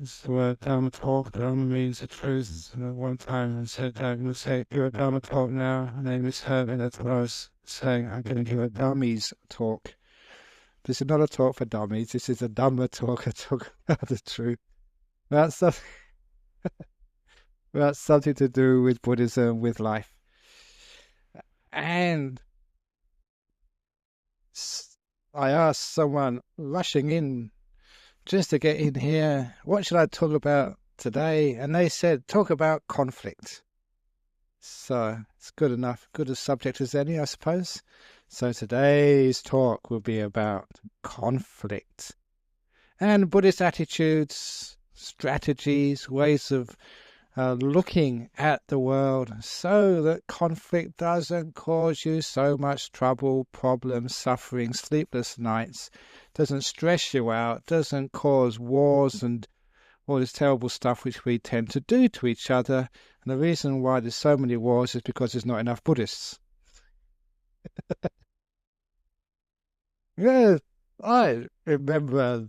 It's the word Dhamma talk. Dhamma means the truth. And at one time I said, I'm going to say, give a Dhamma talk now. My name is Herman. That's what I was saying. I'm going to give a dummies talk. This is not a talk for dummies. This is a Dhamma talk, a talk about the truth. That's something to do with Buddhism, with life. And I asked someone rushing in just to get in here, what should I talk about today? And they said, talk about conflict. So it's good enough, good a subject as any, I suppose. So today's talk will be about conflict and Buddhist attitudes, strategies, ways of looking at the world so that conflict doesn't cause you so much trouble, problems, suffering, sleepless nights, doesn't stress you out, doesn't cause wars and all this terrible stuff which we tend to do to each other. And the reason why there's so many wars is because there's not enough Buddhists. Yeah, I remember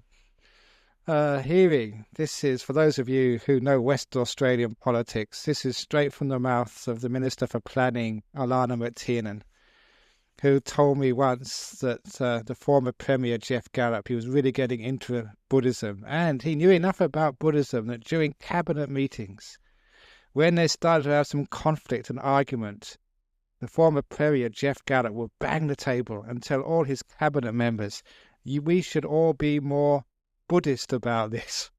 hearing, this is, for those of you who know West Australian politics, this is straight from the mouth of the Minister for Planning, Alana McTiernan, who told me once that the former Premier, Jeff Gallup, he was really getting into Buddhism, and he knew enough about Buddhism that during cabinet meetings, when they started to have some conflict and argument, the former Premier, Jeff Gallup, would bang the table and tell all his cabinet members, we should all be more Buddhist about this.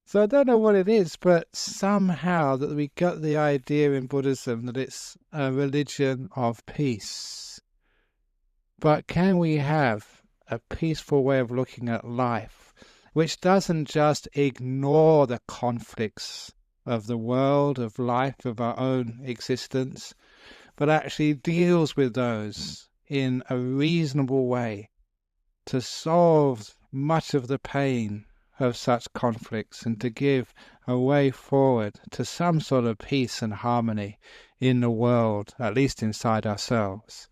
So I don't know what it is, but somehow that we got the idea in Buddhism that it's a religion of peace. But can we have a peaceful way of looking at life, which doesn't just ignore the conflicts of the world, of life, of our own existence, but actually deals with those in a reasonable way to solve much of the pain of such conflicts and to give a way forward to some sort of peace and harmony in the world, at least inside ourselves.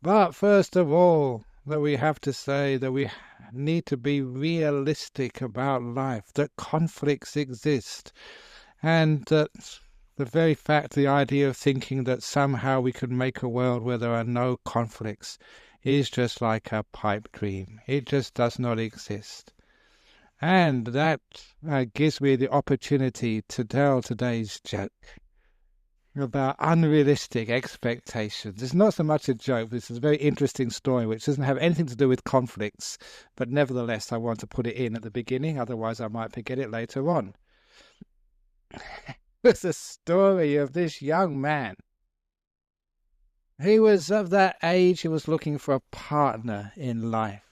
But first of all, that we have to say that we need to be realistic about life, that conflicts exist, and that the very fact, the idea of thinking that somehow we could make a world where there are no conflicts is just like a pipe dream. It just does not exist. And that gives me the opportunity to tell today's joke about unrealistic expectations. It's not so much a joke, this is a very interesting story which doesn't have anything to do with conflicts, but nevertheless I want to put it in at the beginning, otherwise I might forget it later on. It's a story of this young man. He was of that age, he was looking for a partner in life.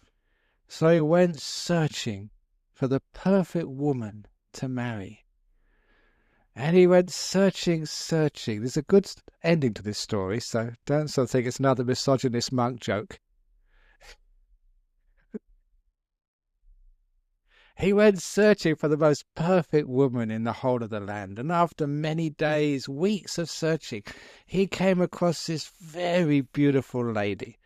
So he went searching for the perfect woman to marry. And he went searching. There's a good ending to this story, so don't sort of think it's another misogynist monk joke. He went searching for the most perfect woman in the whole of the land, and after many days, weeks of searching, he came across this very beautiful lady,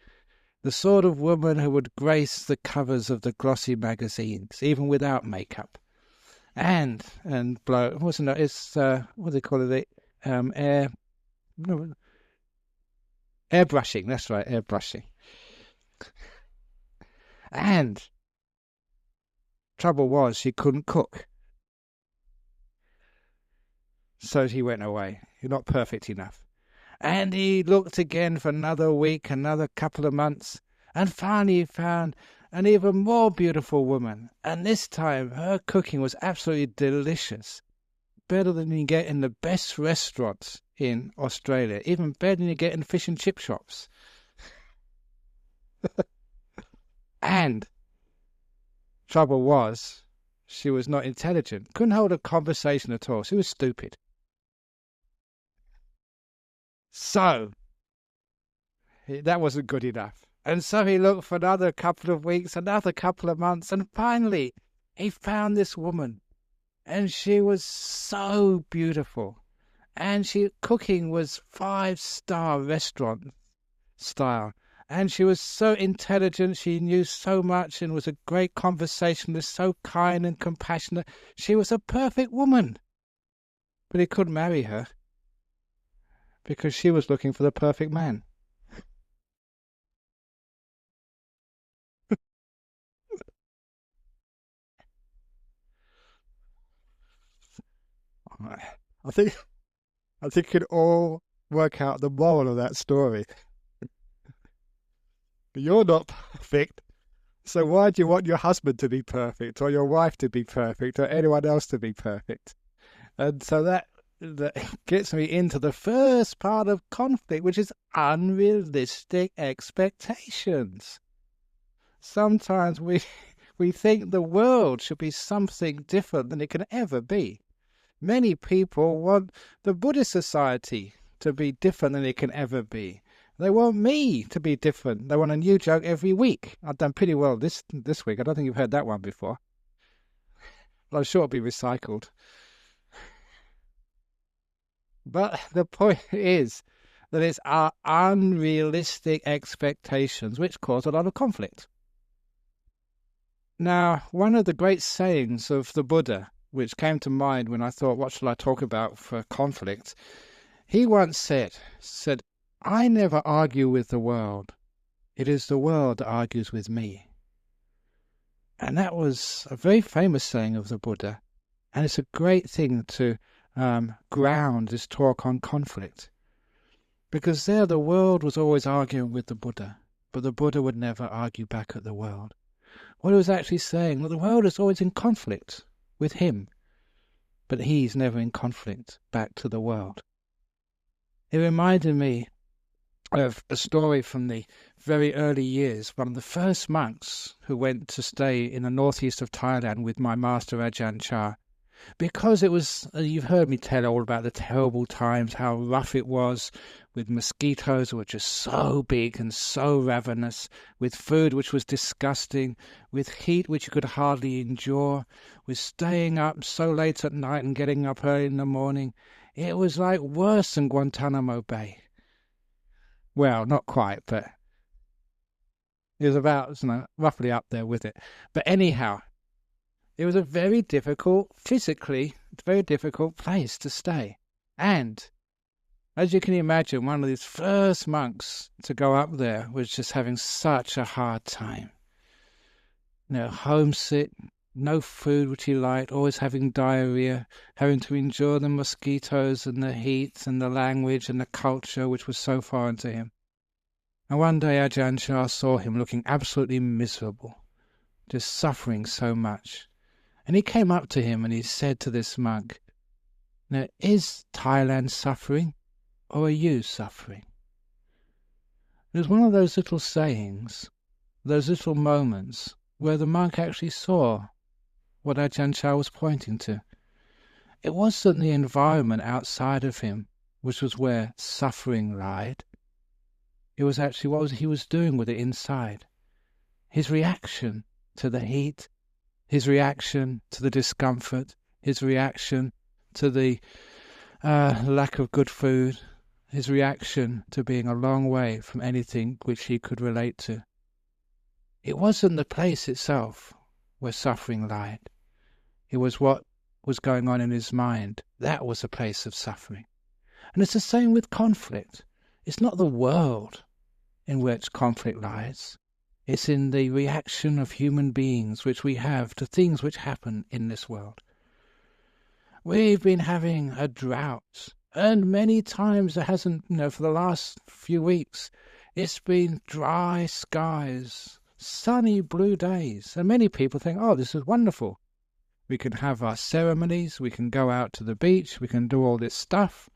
the sort of woman who would grace the covers of the glossy magazines, even without makeup. And blow, wasn't it? It's what do they call it? Airbrushing. That's right, airbrushing. And trouble was, she couldn't cook. So he went away. You're not perfect enough. And he looked again for another week, another couple of months, and finally he found an even more beautiful woman. And this time her cooking was absolutely delicious. Better than you get in the best restaurants in Australia. Even better than you get in fish and chip shops. And trouble was, she was not intelligent. Couldn't hold a conversation at all. She was stupid. So, that wasn't good enough. And so he looked for another couple of weeks, another couple of months, and finally he found this woman. And she was so beautiful. And cooking was 5-star restaurant style. And she was so intelligent, she knew so much and was a great conversationalist, so kind and compassionate. She was a perfect woman. But he couldn't marry her because she was looking for the perfect man. I think you could all work out the moral of that story. You're not perfect, so why do you want your husband to be perfect, or your wife to be perfect, or anyone else to be perfect? And so that gets me into the first part of conflict, which is unrealistic expectations. Sometimes we think the world should be something different than it can ever be. Many people want the Buddhist society to be different than it can ever be. They want me to be different. They want a new joke every week. I've done pretty well this week. I don't think you've heard that one before. But I'm sure it'll be recycled. But the point is that it's our unrealistic expectations which cause a lot of conflict. Now, one of the great sayings of the Buddha, which came to mind when I thought, what shall I talk about for conflict? He once said, I never argue with the world. It is the world that argues with me. And that was a very famous saying of the Buddha. And it's a great thing to ground this talk on conflict. Because there the world was always arguing with the Buddha, but the Buddha would never argue back at the world. What he was actually saying, that the world is always in conflict with him, but he's never in conflict back to the world. It reminded me of a story from the very early years. One of the first monks who went to stay in the northeast of Thailand with my master Ajahn Chah, because it was, you've heard me tell all about the terrible times, how rough it was, with mosquitoes which are so big and so ravenous, with food which was disgusting, with heat which you could hardly endure, with staying up so late at night and getting up early in the morning. It was like worse than Guantanamo Bay. Well, not quite, but it was about, roughly up there with it. But anyhow, it was a very difficult, physically, very difficult place to stay. And as you can imagine, one of these first monks to go up there was just having such a hard time. Homesick, no food which he liked, always having diarrhea, having to endure the mosquitoes and the heat and the language and the culture which was so foreign to him. And one day Ajahn Chah saw him looking absolutely miserable, just suffering so much. And he came up to him and he said to this monk, now, is Thailand suffering or are you suffering? It was one of those little sayings, those little moments where the monk actually saw what Ajahn Chah was pointing to. It wasn't the environment outside of him which was where suffering lied. It was actually what he was doing with it inside. His reaction to the heat, his reaction to the discomfort, his reaction to the lack of good food, his reaction to being a long way from anything which he could relate to. It wasn't the place itself where suffering lied. It was what was going on in his mind. That was a place of suffering. And it's the same with conflict. It's not the world in which conflict lies. It's in the reaction of human beings which we have to things which happen in this world. We've been having a drought, and many times there hasn't, for the last few weeks, it's been dry skies, sunny blue days, and many people think, oh, this is wonderful. We can have our ceremonies, we can go out to the beach, we can do all this stuff.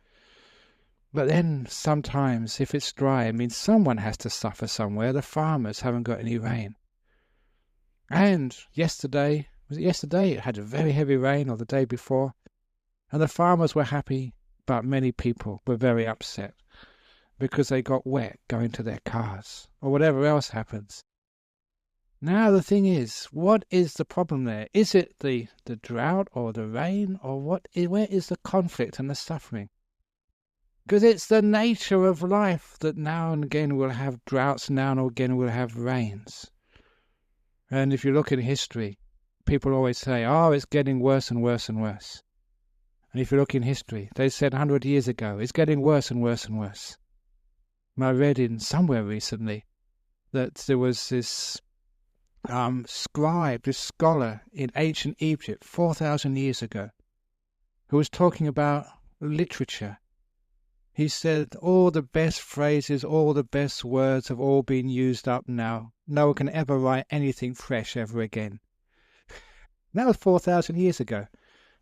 But then sometimes, if it's dry, it means someone has to suffer somewhere. The farmers haven't got any rain. And yesterday, it had a very heavy rain, or the day before, and the farmers were happy, but many people were very upset because they got wet going to their cars, or whatever else happens. Now the thing is, what is the problem there? Is it the drought or the rain, or where is the conflict and the suffering? Because it's the nature of life that now and again we'll have droughts, now and again we'll have rains. And if you look in history, people always say, oh, it's getting worse and worse and worse. And if you look in history, they said 100 years ago, it's getting worse and worse and worse. And I read in somewhere recently that there was this scribe, this scholar in ancient Egypt 4,000 years ago, who was talking about literature. He said all the best phrases, all the best words have all been used up now. No one can ever write anything fresh ever again. That was 4,000 years ago.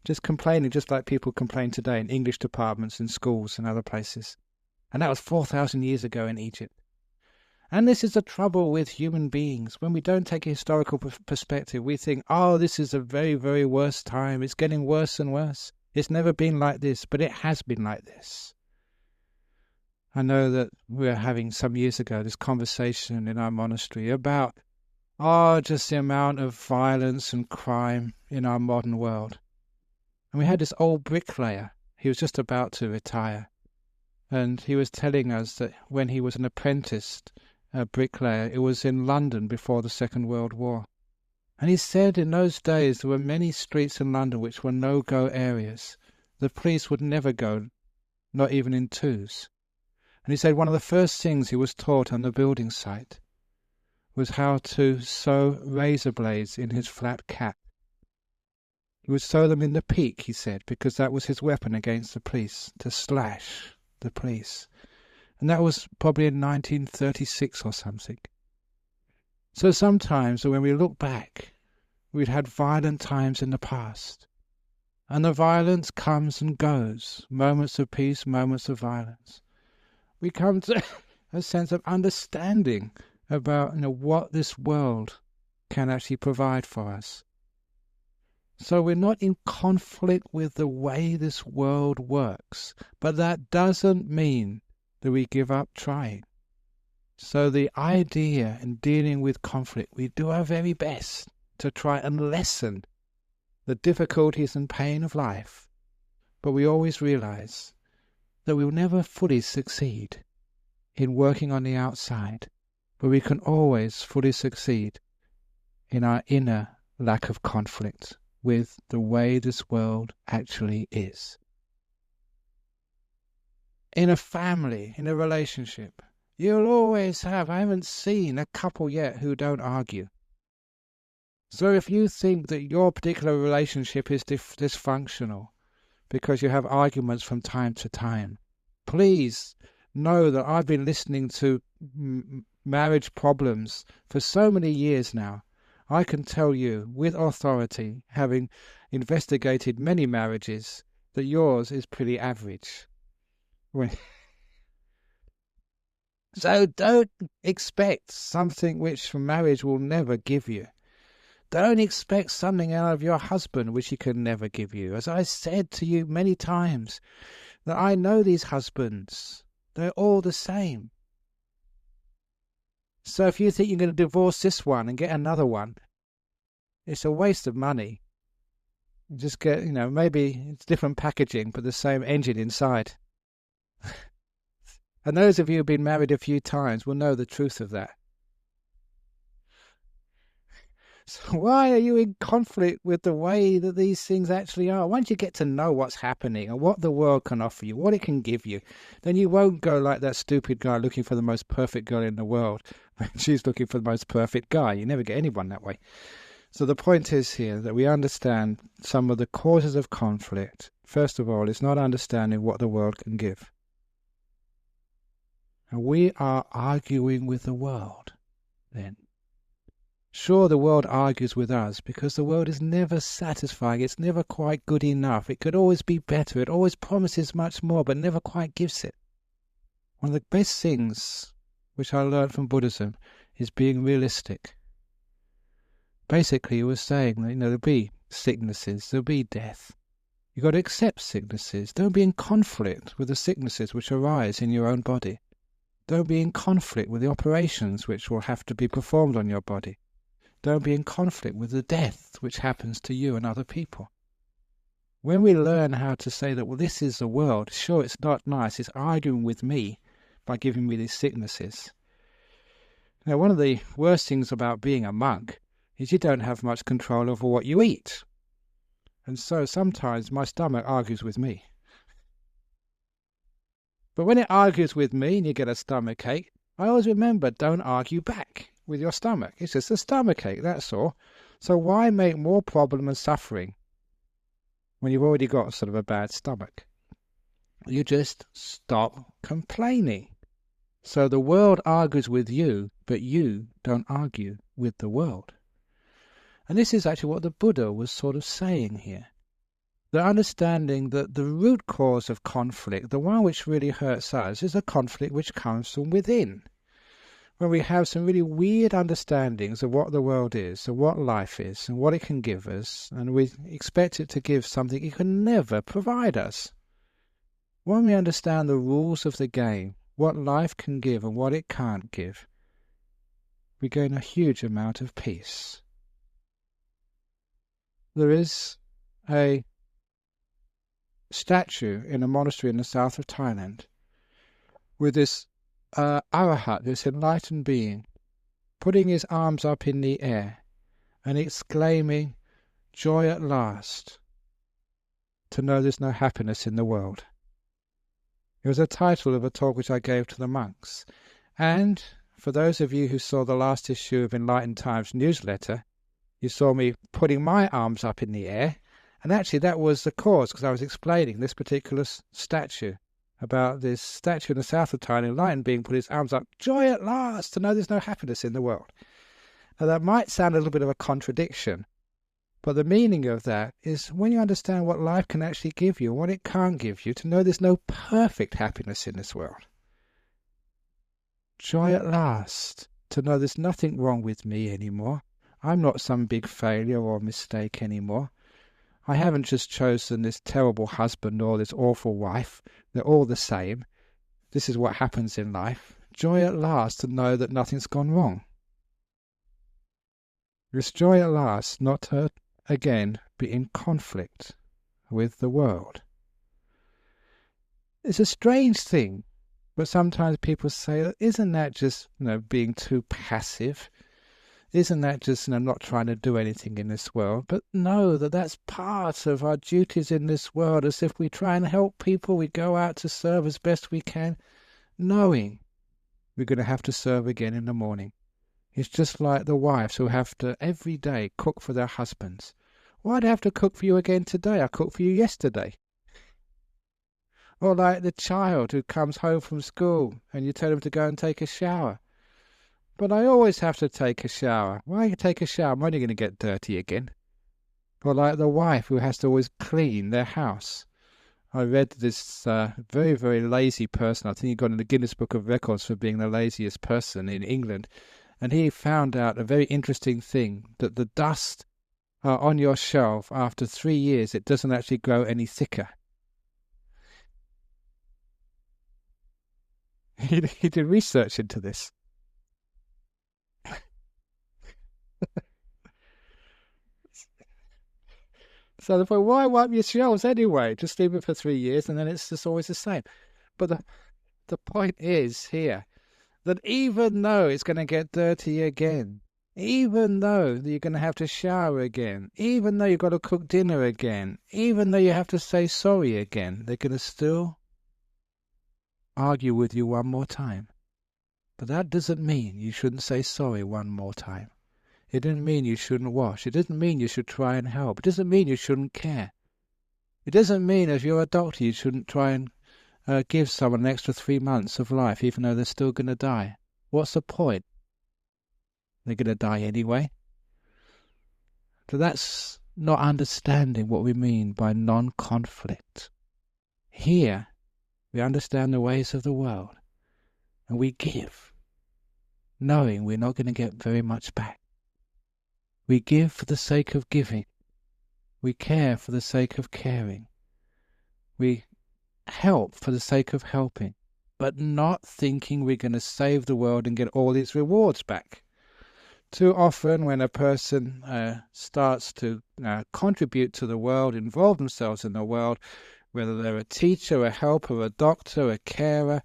Just complaining, just like people complain today in English departments and schools and other places. And that was 4,000 years ago in Egypt. And this is the trouble with human beings. When we don't take a historical perspective, we think, oh, this is a very, very worse time. It's getting worse and worse. It's never been like this, but it has been like this. I know that we were having some years ago this conversation in our monastery about, just the amount of violence and crime in our modern world. And we had this old bricklayer. He was just about to retire. And he was telling us that when he was an apprentice bricklayer, it was in London before the Second World War. And he said in those days there were many streets in London which were no-go areas. The police would never go, not even in twos. And he said one of the first things he was taught on the building site was how to sew razor blades in his flat cap. He would sew them in the peak, he said, because that was his weapon against the police, to slash the police. And that was probably in 1936 or something. So sometimes when we look back, we'd had violent times in the past. And the violence comes and goes, moments of peace, moments of violence. We come to a sense of understanding about what this world can actually provide for us. So we're not in conflict with the way this world works, but that doesn't mean that we give up trying. So the idea in dealing with conflict, we do our very best to try and lessen the difficulties and pain of life, but we always realize that we will never fully succeed in working on the outside, but we can always fully succeed in our inner lack of conflict with the way this world actually is. In a family, in a relationship, you'll always have, I haven't seen a couple yet who don't argue. So if you think that your particular relationship is dysfunctional because you have arguments from time to time, please know that I've been listening to marriage problems for so many years now. I can tell you with authority, having investigated many marriages, that yours is pretty average. So don't expect something which marriage will never give you. Don't expect something out of your husband which he can never give you. As I said to you many times, that I know these husbands. They're all the same. So if you think you're going to divorce this one and get another one, it's a waste of money. You just get, maybe it's different packaging, but the same engine inside. And those of you who've been married a few times will know the truth of that. So why are you in conflict with the way that these things actually are? Once you get to know what's happening and what the world can offer you, what it can give you, then you won't go like that stupid guy looking for the most perfect girl in the world when she's looking for the most perfect guy. You never get anyone that way. So the point is here that we understand some of the causes of conflict. First of all, it's not understanding what the world can give. And we are arguing with the world then. Sure, the world argues with us because the world is never satisfying. It's never quite good enough. It could always be better. It always promises much more, but never quite gives it. One of the best things which I learned from Buddhism is being realistic. Basically, it was saying that, there'll be sicknesses, there'll be death. You've got to accept sicknesses. Don't be in conflict with the sicknesses which arise in your own body. Don't be in conflict with the operations which will have to be performed on your body. Don't be in conflict with the death which happens to you and other people. When we learn how to say that, well, this is the world, sure, it's not nice, it's arguing with me by giving me these sicknesses. Now, one of the worst things about being a monk is you don't have much control over what you eat. And so sometimes my stomach argues with me. But when it argues with me and you get a stomach ache, I always remember, don't argue back with your stomach. It's just a stomach ache, that's all. So why make more problem and suffering when you've already got sort of a bad stomach? You just stop complaining. So the world argues with you, but you don't argue with the world. And this is actually what the Buddha was sort of saying here. The understanding that the root cause of conflict, the one which really hurts us, is a conflict which comes from within. When we have some really weird understandings of what the world is, of what life is, and what it can give us, and we expect it to give something it can never provide us. When we understand the rules of the game, what life can give and what it can't give, we gain a huge amount of peace. There is a statue in a monastery in the south of Thailand with this Arahat, this enlightened being, putting his arms up in the air and exclaiming, "Joy at last, to know there's no happiness in the world." It was a title of a talk which I gave to the monks. And for those of you who saw the last issue of Enlightened Times newsletter, you saw me putting my arms up in the air. And actually that was the cause, because I was explaining this particular statue, about this statue in the south of Thailand, enlightened being put his arms up, "Joy at last, to know there's no happiness in the world." Now that might sound a little bit of a contradiction, but the meaning of that is when you understand what life can actually give you and what it can't give you, to know there's no perfect happiness in this world. Joy at last, to know there's nothing wrong with me anymore. I'm not some big failure or mistake anymore. I haven't just chosen this terrible husband or this awful wife. They're all the same. This is what happens in life. Joy at last to know that nothing's gone wrong. It's joy at last not to again be in conflict with the world. It's a strange thing, but sometimes people say, isn't that just being too passive? Isn't that just not trying to do anything in this world? But know that that's part of our duties in this world. As if we try and help people, we go out to serve as best we can, knowing we're going to have to serve again in the morning. It's just like the wives who have to every day cook for their husbands. Why do I have to cook for you again today? I cooked for you yesterday. Or like the child who comes home from school and you tell him to go and take a shower. But I always have to take a shower. Why take a shower? I'm only going to get dirty again. Or like the wife who has to always clean their house. I read this very, very lazy person. I think he got in the Guinness Book of Records for being the laziest person in England. And he found out a very interesting thing, that the dust on your shelf after 3 years, it doesn't actually grow any thicker. He did research into this. So the point, why wipe your shelves anyway? Just leave it for 3 years and then it's just always the same. But the point is here that even though it's going to get dirty again, even though you're going to have to shower again, even though you've got to cook dinner again, even though you have to say sorry again, they're going to still argue with you one more time. But that doesn't mean you shouldn't say sorry one more time. It doesn't mean you shouldn't wash. It doesn't mean you should try and help. It doesn't mean you shouldn't care. It doesn't mean if you're a doctor you shouldn't try and give someone an extra 3 months of life even though they're still going to die. What's the point? They're going to die anyway. So that's not understanding what we mean by non-conflict. Here we understand the ways of the world and we give, knowing we're not going to get very much back. We give for the sake of giving. We care for the sake of caring. We help for the sake of helping, but not thinking we're going to save the world and get all its rewards back. Too often when a person starts to contribute to the world, involve themselves in the world, whether they're a teacher, a helper, a doctor, a carer,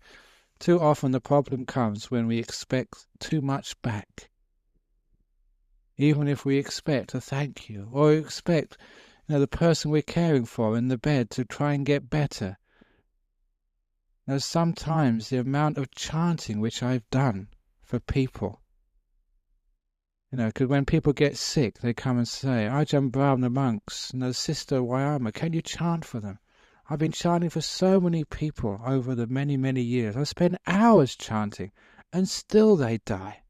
too often the problem comes when we expect too much back. Even if we expect a thank you, or expect the person we're caring for in the bed to try and get better. Now, sometimes the amount of chanting which I've done for people, because when people get sick, they come and say, Ajahn Brahm, the monks, Sister Wayama, can you chant for them? I've been chanting for so many people over the many, many years. I spend hours chanting, and still they die.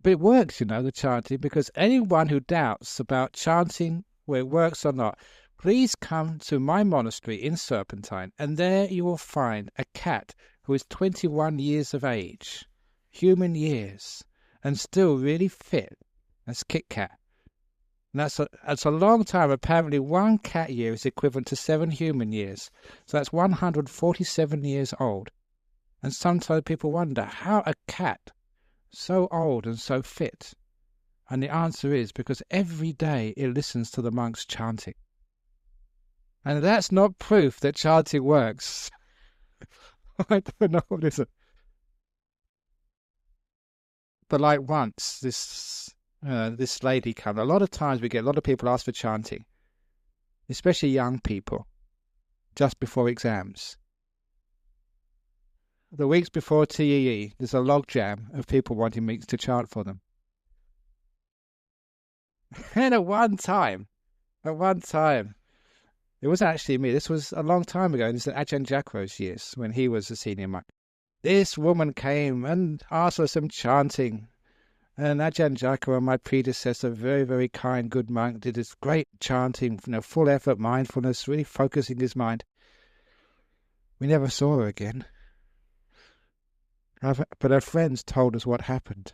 But it works, the chanting, because anyone who doubts about chanting, whether it works or not, please come to my monastery in Serpentine, and there you will find a cat who is 21 years of age, human years, and still really fit. That's Kit Kat. And that's a long time. Apparently, one cat year is equivalent to 7 human years. So that's 147 years old. And sometimes people wonder how a cat so old and so fit. And the answer is because every day it listens to the monks chanting. And that's not proof that chanting works. I don't know what is it. But like once, this lady came. A lot of times we get a lot of people ask for chanting, especially young people, just before exams. The weeks before TEE, there's a log jam of people wanting me to chant for them. And at one time, it wasn't actually me. This was a long time ago. This is Ajahn Jacro's years when he was a senior monk. This woman came and asked for some chanting. And Ajahn Jacro, my predecessor, very, very kind, good monk, did this great chanting, full effort, mindfulness, really focusing his mind. We never saw her again. But her friends told us what happened.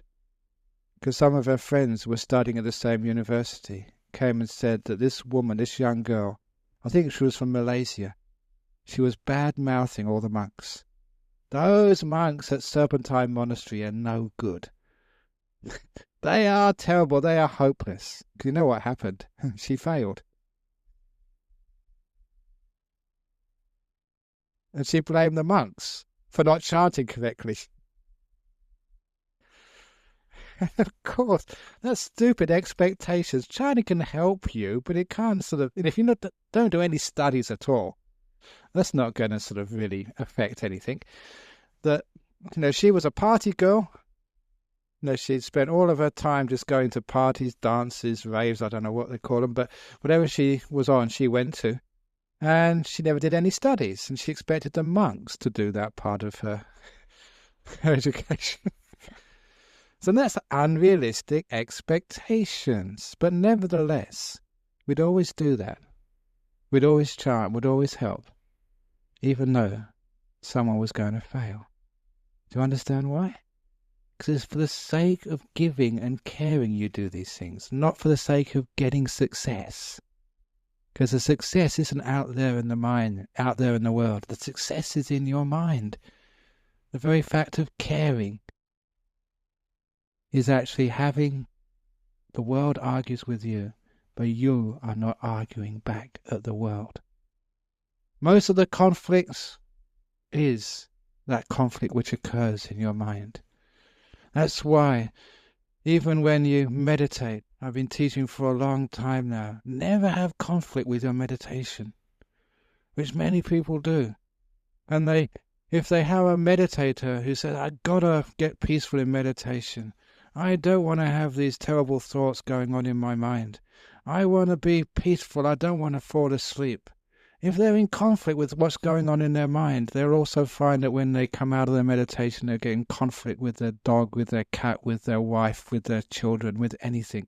Because some of her friends were studying at the same university, came and said that this woman, this young girl, I think she was from Malaysia, she was bad-mouthing all the monks. Those monks at Serpentine Monastery are no good. They are terrible, they are hopeless. Because you know what happened? She failed. And she blamed the monks for not chanting correctly. Of course, that's stupid expectations. Chanting can help you, but it can't if you don't do any studies at all, that's not going to really affect anything. That, she was a party girl. She'd spent all of her time just going to parties, dances, raves, I don't know what they call them, but whatever she was on, she went to. And she never did any studies, and she expected the monks to do that part of her education. So that's unrealistic expectations. But nevertheless, we'd always do that. We'd always chant, we'd always help, even though someone was going to fail. Do you understand why? Because it's for the sake of giving and caring you do these things, not for the sake of getting success. Because the success isn't out there in the mind, out there in the world. The success is in your mind. The very fact of caring is actually having the world argues with you, but you are not arguing back at the world. Most of the conflicts is that conflict which occurs in your mind. That's why, even when you meditate, I've been teaching for a long time now, never have conflict with your meditation, which many people do. And if they have a meditator who says, I've got to get peaceful in meditation, I don't want to have these terrible thoughts going on in my mind. I want to be peaceful. I don't want to fall asleep. If they're in conflict with what's going on in their mind, they'll also find that when they come out of their meditation, they're getting conflict with their dog, with their cat, with their wife, with their children, with anything.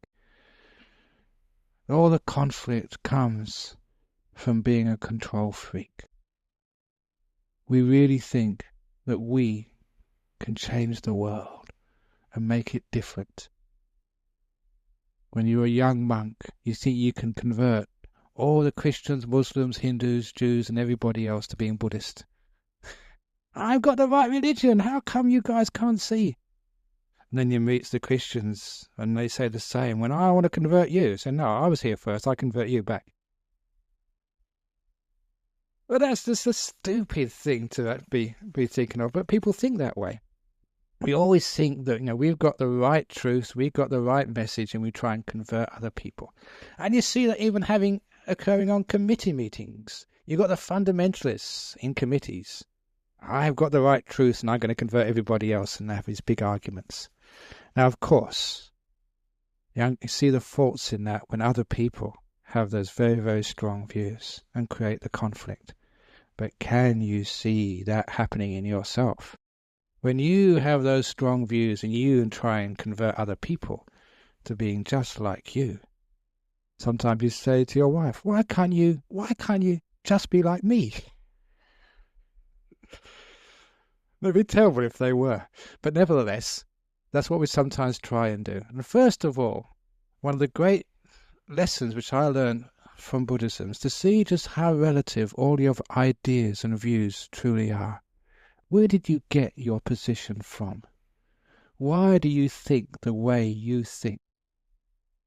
All the conflict comes from being a control freak. We really think that we can change the world and make it different. When you're a young monk, you think you can convert all the Christians, Muslims, Hindus, Jews, and everybody else to being Buddhist. I've got the right religion. How come you guys can't see? And then you meet the Christians and they say the same. When I want to convert you, say, no, I was here first. I convert you back. Well, that's just a stupid thing to be thinking of. But people think that way. We always think that, we've got the right truth, we've got the right message, and we try and convert other people. And you see that even occurring on committee meetings. You've got the fundamentalists in committees. I've got the right truth and I'm going to convert everybody else, and have these big arguments. Now, of course, you see the faults in that when other people have those very, very strong views and create the conflict. But can you see that happening in yourself? When you have those strong views and you try and convert other people to being just like you, sometimes you say to your wife, why can't you just be like me? It'd be terrible if they were. But nevertheless, that's what we sometimes try and do. And first of all, one of the great lessons which I learned from Buddhism is to see just how relative all your ideas and views truly are. Where did you get your position from? Why do you think the way you think?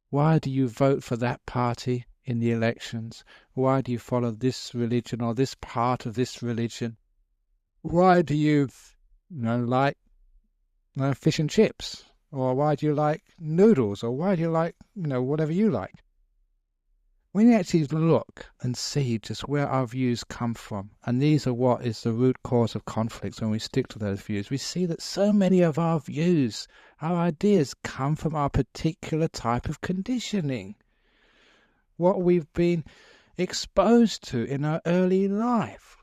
Why do you vote for that party in the elections? Why do you follow this religion or this part of this religion? Why do you like fish and chips? Or why do you like noodles? Or why do you like, whatever you like? When you actually look and see just where our views come from, and these are what is the root cause of conflicts when we stick to those views, we see that so many of our views, our ideas, come from our particular type of conditioning. What we've been exposed to in our early life.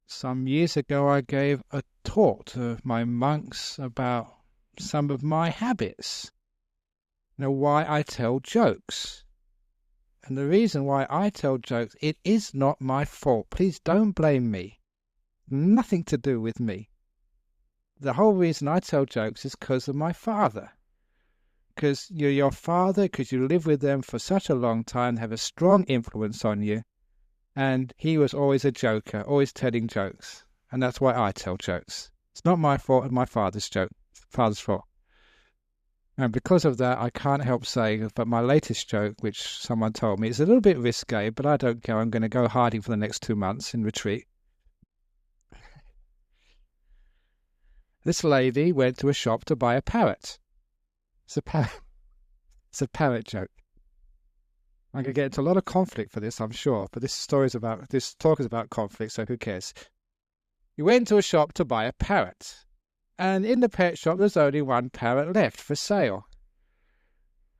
Some years ago I gave a talk to my monks about some of my habits. Why I tell jokes. And the reason why I tell jokes, it is not my fault. Please don't blame me. Nothing to do with me. The whole reason I tell jokes is because of my father. Because you're your father, because you live with them for such a long time, have a strong influence on you. And he was always a joker, always telling jokes. And that's why I tell jokes. It's not my fault and my father's fault. And because of that, I can't help saying, but my latest joke, which someone told me, is a little bit risque, but I don't care. I'm going to go hiding for the next 2 months in retreat. This lady went to a shop to buy a parrot. It's a parrot joke. I'm going to get into a lot of conflict for this, I'm sure. But this talk is about conflict, so who cares? You went to a shop to buy a parrot. And in the pet shop, there's only one parrot left for sale.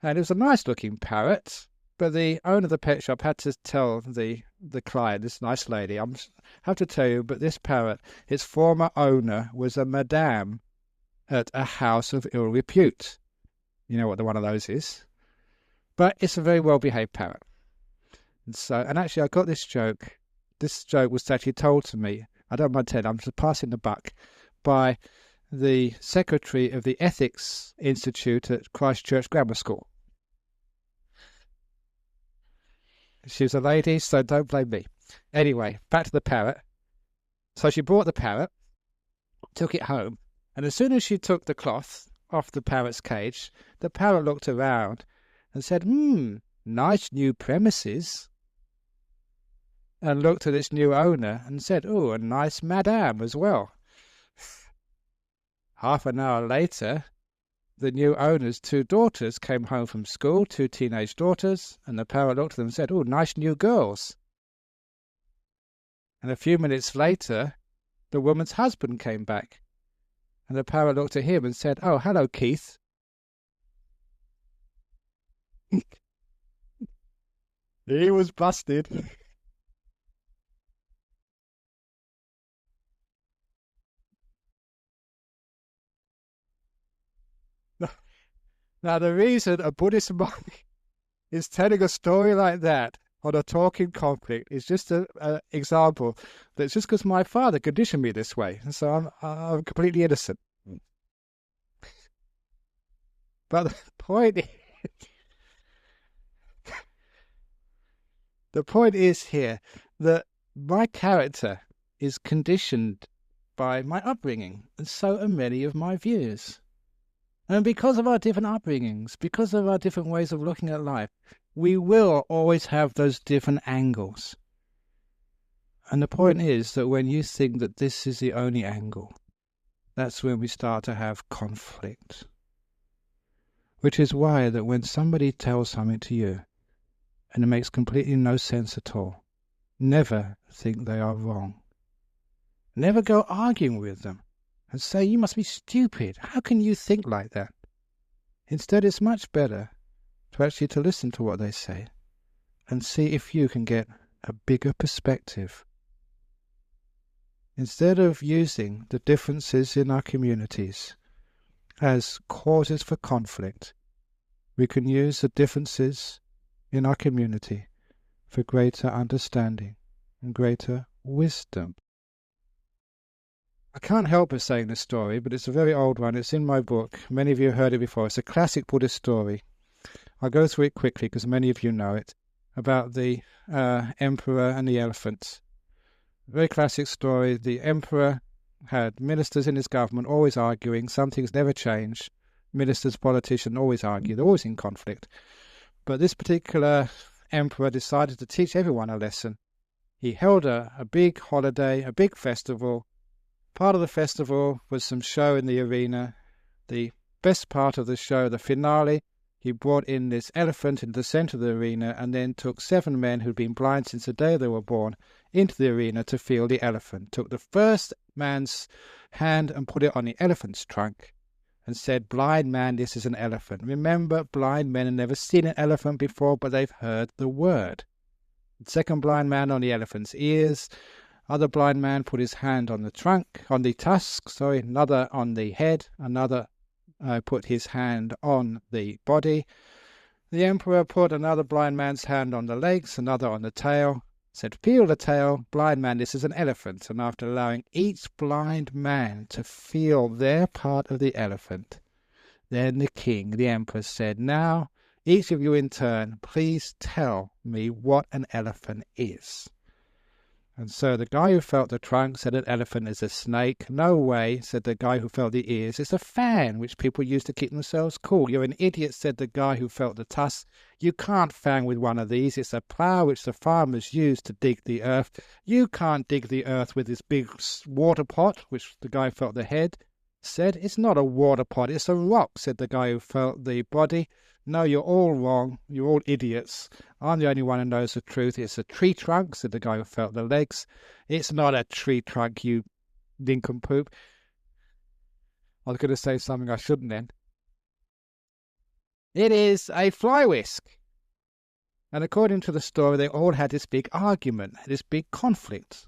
And it was a nice-looking parrot, but the owner of the pet shop had to tell the client, this nice lady, I have to tell you, but this parrot, its former owner was a madame at a house of ill repute. You know what one of those is. But it's a very well-behaved parrot. And actually, I got this joke. This joke was actually told to me. I don't mind telling, I'm just passing the buck, by the secretary of the Ethics Institute at Christchurch Grammar School. She was a lady, so don't blame me. Anyway, back to the parrot. So she bought the parrot, took it home, and as soon as she took the cloth off the parrot's cage, the parrot looked around and said, nice new premises. And looked at its new owner and said, a nice madame as well. Half an hour later, the new owner's 2 daughters came home from school, 2 teenage daughters, and the parrot looked at them and said, nice new girls. And a few minutes later, the woman's husband came back, and the parrot looked at him and said, hello, Keith. He was busted. Now, the reason a Buddhist monk is telling a story like that on a talk in conflict is just an example that it's just because my father conditioned me this way, and so I'm completely innocent. But the point is here that my character is conditioned by my upbringing, and so are many of my views. And because of our different upbringings, because of our different ways of looking at life, we will always have those different angles. And the point is that when you think that this is the only angle, that's when we start to have conflict. Which is why that when somebody tells something to you, and it makes completely no sense at all, never think they are wrong. Never go arguing with them and say, you must be stupid. How can you think like that? Instead, it's much better to actually to listen to what they say and see if you can get a bigger perspective. Instead of using the differences in our communities as causes for conflict, we can use the differences in our community for greater understanding and greater wisdom. I can't help but saying this story, but it's a very old one. It's in my book. Many of you have heard it before. It's a classic Buddhist story. I'll go through it quickly because many of you know it, about the emperor and the elephant. Very classic story. The emperor had ministers in his government always arguing. Some things never change. Ministers, politicians always argue. They're always in conflict. But this particular emperor decided to teach everyone a lesson. He held a big holiday, a big festival. Part of the festival was some show in the arena. The best part of the show, the finale, he brought in this elephant into the center of the arena and then took 7 men who'd been blind since the day they were born into the arena to feel the elephant. Took the first man's hand and put it on the elephant's trunk and said, blind man, this is an elephant. Remember, blind men have never seen an elephant before, but they've heard the word. The second blind man on the elephant's ears. Other blind man put his hand on the trunk, on the tusk, another on the head, another put his hand on the body. The emperor put another blind man's hand on the legs, another on the tail, said, feel the tail, blind man, this is an elephant. And after allowing each blind man to feel their part of the elephant, then the king, the emperor, said, now, each of you in turn, please tell me what an elephant is. And so the guy who felt the trunk said an elephant is a snake. No way, said the guy who felt the ears. It's a fan which people use to keep themselves cool. You're an idiot, said the guy who felt the tusk. You can't fan with one of these. It's a plough which the farmers use to dig the earth. You can't dig the earth with this big water pot, which the guy who felt the head said. It's not a water pot, it's a rock, said the guy who felt the body. No, you're all wrong. You're all idiots. I'm the only one who knows the truth. It's a tree trunk, said the guy who felt the legs. It's not a tree trunk, you nincompoop. I was going to say something I shouldn't then. It is a fly whisk. And according to the story, they all had this big argument, this big conflict.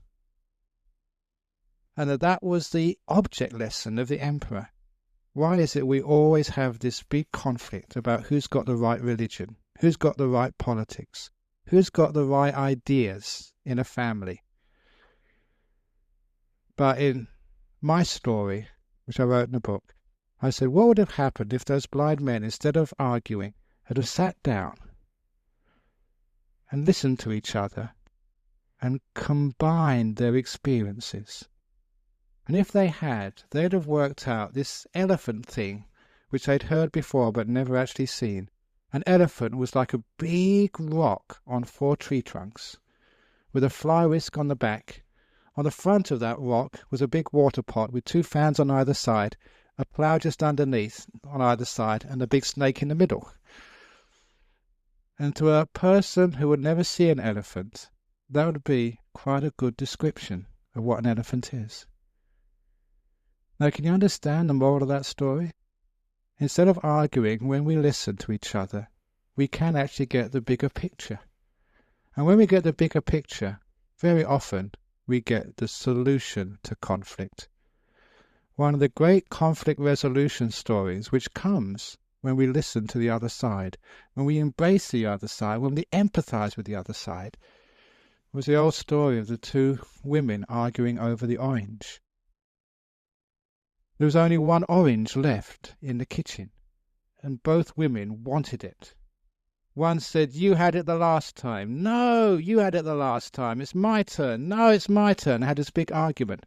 And that was the object lesson of the emperor. Why is it we always have this big conflict about who's got the right religion, who's got the right politics, who's got the right ideas in a family? But in my story, which I wrote in the book, I said, what would have happened if those blind men, instead of arguing, had have sat down and listened to each other and combined their experiences? And if they had, they'd have worked out this elephant thing, which they'd heard before but never actually seen. An elephant was like a big rock on 4 tree trunks, with a fly whisk on the back. On the front of that rock was a big water pot with 2 fans on either side, a plough just underneath on either side, and a big snake in the middle. And to a person who would never see an elephant, that would be quite a good description of what an elephant is. Now, can you understand the moral of that story? Instead of arguing, when we listen to each other, we can actually get the bigger picture. And when we get the bigger picture, very often we get the solution to conflict. One of the great conflict resolution stories, which comes when we listen to the other side, when we embrace the other side, when we empathize with the other side, was the old story of the 2 women arguing over the orange. There was only 1 orange left in the kitchen, and both women wanted it. One said, "You had it the last time." "No, you had it the last time. It's my turn." "No, it's my turn." They had this big argument.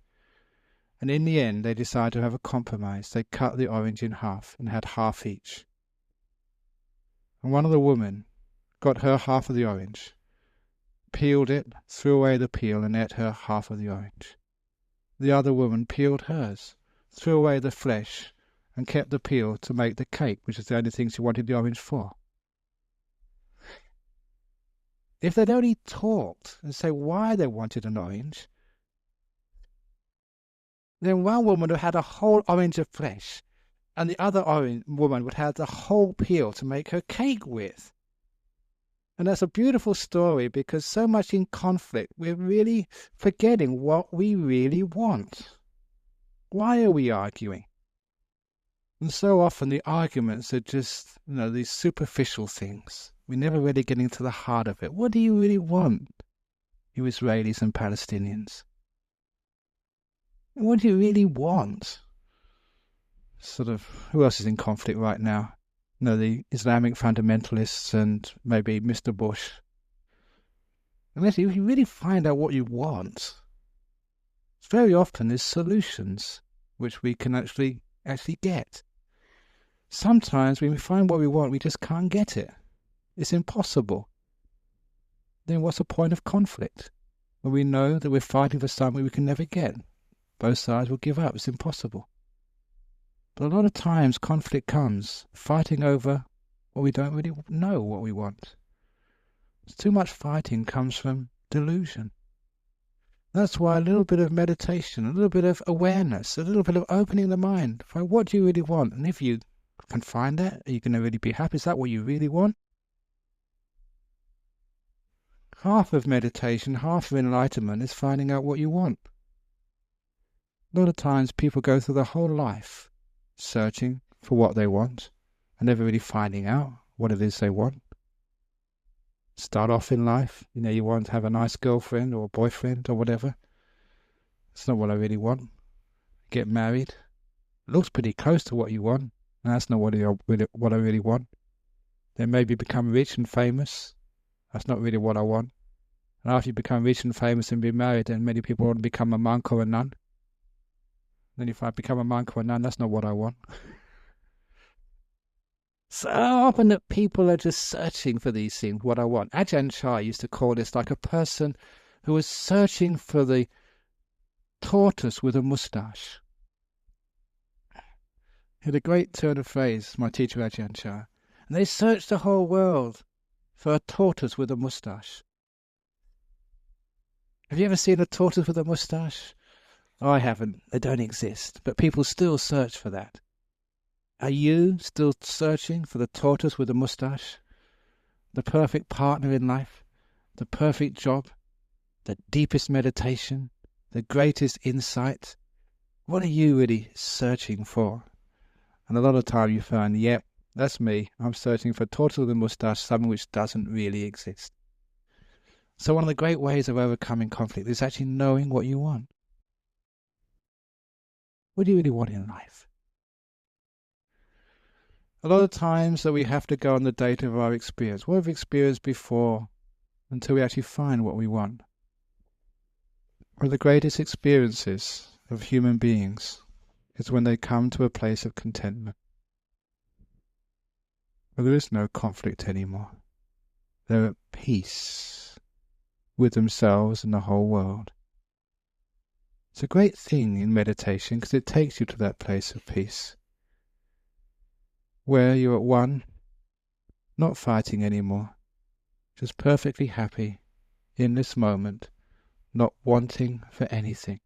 And in the end, they decided to have a compromise. They cut the orange in half and had half each. And one of the women got her half of the orange, peeled it, threw away the peel, and ate her half of the orange. The other woman peeled hers, threw away the flesh, and kept the peel to make the cake, which is the only thing she wanted the orange for. If they'd only talked and said why they wanted an orange, then one woman would have had a whole orange of flesh, and the other woman would have the whole peel to make her cake with. And that's a beautiful story, because so much in conflict, we're really forgetting what we really want. Why are we arguing? And so often the arguments are just, these superficial things. We never really get into the heart of it. What do you really want, you Israelis and Palestinians? What do you really want? Who else is in conflict right now? The Islamic fundamentalists and maybe Mr. Bush. Unless you really find out what you want, very often there's solutions which we can actually get. Sometimes when we find what we want, we just can't get it. It's impossible. Then what's the point of conflict? When we know that we're fighting for something we can never get. Both sides will give up. It's impossible. But a lot of times conflict comes fighting over what we don't really know what we want. Too much fighting comes from delusion. That's why a little bit of meditation, a little bit of awareness, a little bit of opening the mind. Find what do you really want? And if you can find that, are you going to really be happy? Is that what you really want? Half of meditation, half of enlightenment is finding out what you want. A lot of times people go through their whole life searching for what they want and never really finding out what it is they want. Start off in life, you want to have a nice girlfriend or boyfriend or whatever. It's not what I really want. Get married. It looks pretty close to what you want, and that's not what I really want. Then maybe become rich and famous. That's not really what I want. And after you become rich and famous and be married, then many people want to become a monk or a nun. Then if I become a monk or a nun, that's not what I want. So often that people are just searching for these things, what I want. Ajahn Chah used to call this like a person who was searching for the tortoise with a moustache. He had a great turn of phrase, my teacher Ajahn Chah. And they searched the whole world for a tortoise with a moustache. Have you ever seen a tortoise with a moustache? Oh, I haven't. They don't exist. But people still search for that. Are you still searching for the tortoise with a moustache? The perfect partner in life? The perfect job? The deepest meditation? The greatest insight? What are you really searching for? And a lot of time you find, yep, that's me. I'm searching for a tortoise with a moustache, something which doesn't really exist. So one of the great ways of overcoming conflict is actually knowing what you want. What do you really want in life? A lot of times that we have to go on the data of our experience. What have we experienced before until we actually find what we want? One of the greatest experiences of human beings is when they come to a place of contentment, where there is no conflict anymore. They're at peace with themselves and the whole world. It's a great thing in meditation because it takes you to that place of peace, where you're at one, not fighting anymore, just perfectly happy in this moment, not wanting for anything.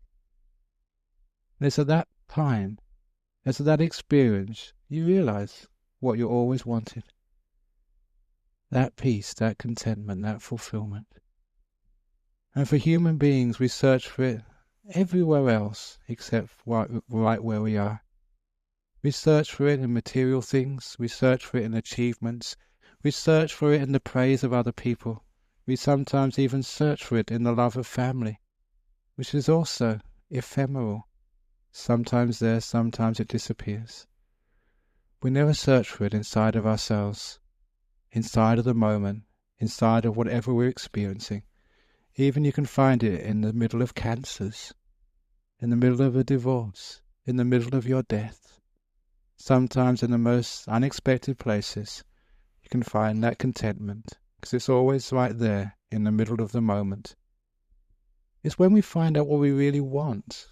And it's at that time, it's at that experience, you realize what you always wanted. That peace, that contentment, that fulfillment. And for human beings, we search for it everywhere else except right where we are. We search for it in material things. We search for it in achievements. We search for it in the praise of other people. We sometimes even search for it in the love of family, which is also ephemeral. Sometimes there, sometimes it disappears. We never search for it inside of ourselves. inside of the moment, inside of whatever we're experiencing. Even you can find it in the middle of cancers, in the middle of a divorce, in the middle of your death. Sometimes in the most unexpected places, you can find that contentment, because it's always right there in the middle of the moment. It's when we find out what we really want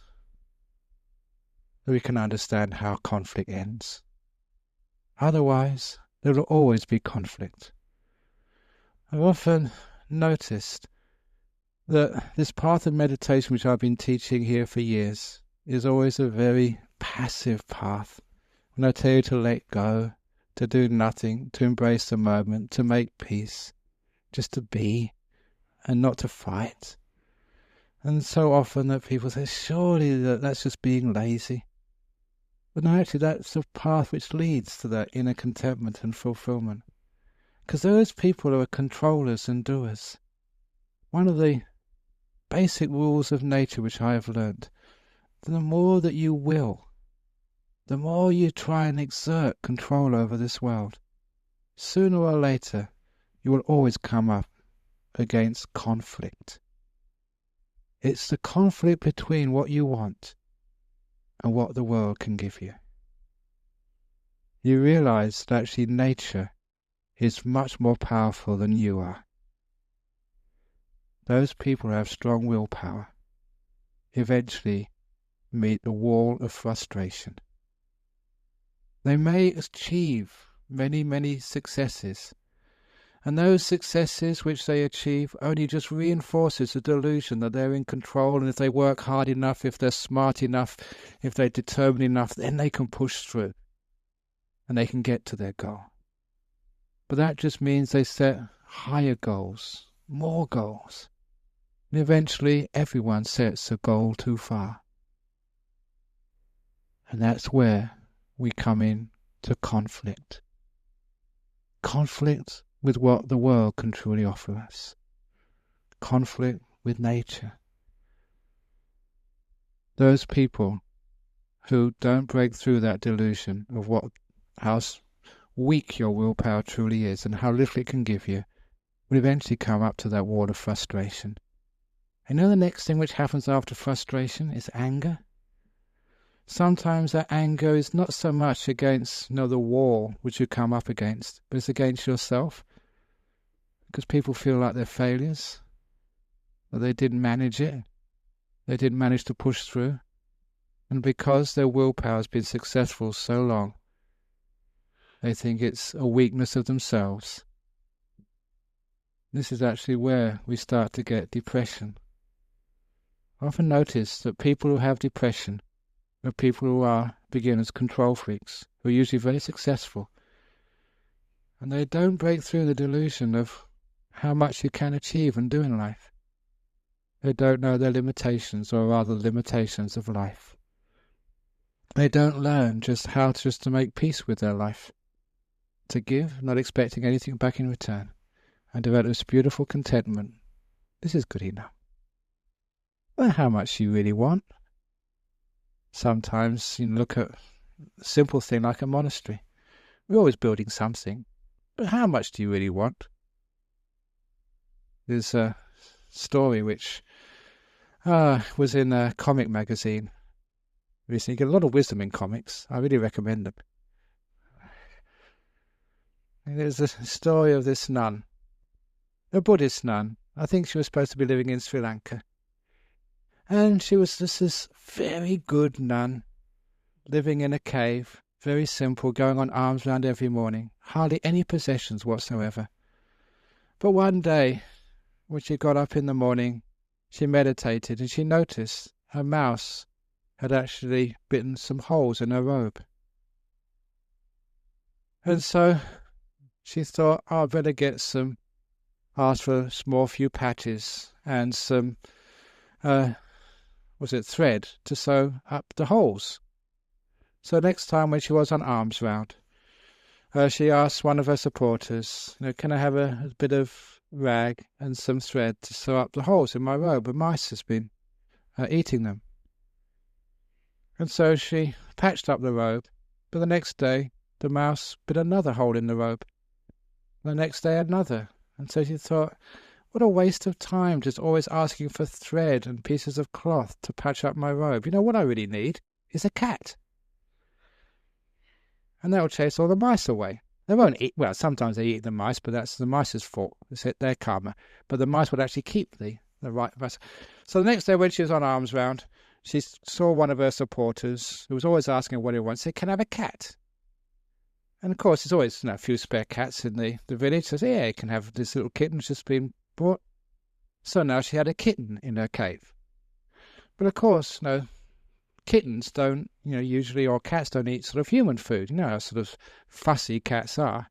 that we can understand how conflict ends. Otherwise, there will always be conflict. I've often noticed that this path of meditation, which I've been teaching here for years, is always a very passive path. When I tell you to let go, to do nothing, to embrace the moment, to make peace, just to be and not to fight. And so often that people say, surely that's just being lazy. But no, actually that's a path which leads to that inner contentment and fulfillment. Because those people who are controllers and doers, one of the basic rules of nature which I have learned, the more that you will, the more you try and exert control over this world, sooner or later you will always come up against conflict. It's the conflict between what you want and what the world can give you. You realize that actually nature is much more powerful than you are. Those people who have strong willpower eventually meet the wall of frustration. They may achieve many, many successes, and those successes which they achieve only just reinforces the delusion that they're in control, and if they work hard enough, if they're smart enough, if they're determined enough, then they can push through and they can get to their goal. But that just means they set higher goals, more goals. And eventually everyone sets a goal too far. And that's where we come in to conflict. Conflict with what the world can truly offer us. Conflict with nature. Those people who don't break through that delusion of how weak your willpower truly is and how little it can give you, will eventually come up to that wall of frustration. And the next thing which happens after frustration is anger. Sometimes that anger is not so much against the wall which you come up against, but it's against yourself. Because people feel like they're failures, that they didn't manage it, they didn't manage to push through. And because their willpower has been successful so long, they think it's a weakness of themselves. This is actually where we start to get depression. I often notice that people who have depression are people who are beginners, control freaks, who are usually very successful. And they don't break through the delusion of how much you can achieve and do in life. They don't know their limitations, or rather limitations of life. They don't learn just how to make peace with their life. To give, not expecting anything back in return. And develop this beautiful contentment. This is good enough. Well, how much do you really want? Sometimes you look at a simple thing like a monastery. We're always building something. But how much do you really want? There's a story which was in a comic magazine recently. You get a lot of wisdom in comics. I really recommend them. And there's a story of this nun, a Buddhist nun. I think she was supposed to be living in Sri Lanka. And she was just this very good nun, living in a cave, very simple, going on alms round every morning, hardly any possessions whatsoever. But one day, when she got up in the morning, she meditated and she noticed her mouse had actually bitten some holes in her robe. And so she thought, I better ask for a small few patches and some thread to sew up the holes. So next time when she was on alms round, she asked one of her supporters, can I have a bit of rag and some thread to sew up the holes in my robe? A mice has been eating them. And so she patched up the robe, but the next day the mouse bit another hole in the robe. The next day another. And so she thought, what a waste of time just always asking for thread and pieces of cloth to patch up my robe. You know what I really need is a cat. And that'll chase all the mice away. They won't eat, well, sometimes they eat the mice, but that's the mice's fault. It's their karma. But the mice would actually keep the right mice. So the next day when she was on Arms Round, she saw one of her supporters who was always asking what he wants, said, can I have a cat? And of course, there's always a few spare cats in the village. So yeah, you can have this little kitten that's just been brought. So now she had a kitten in her cave. But of course, kittens don't, usually, or cats don't eat sort of human food. How sort of fussy cats are.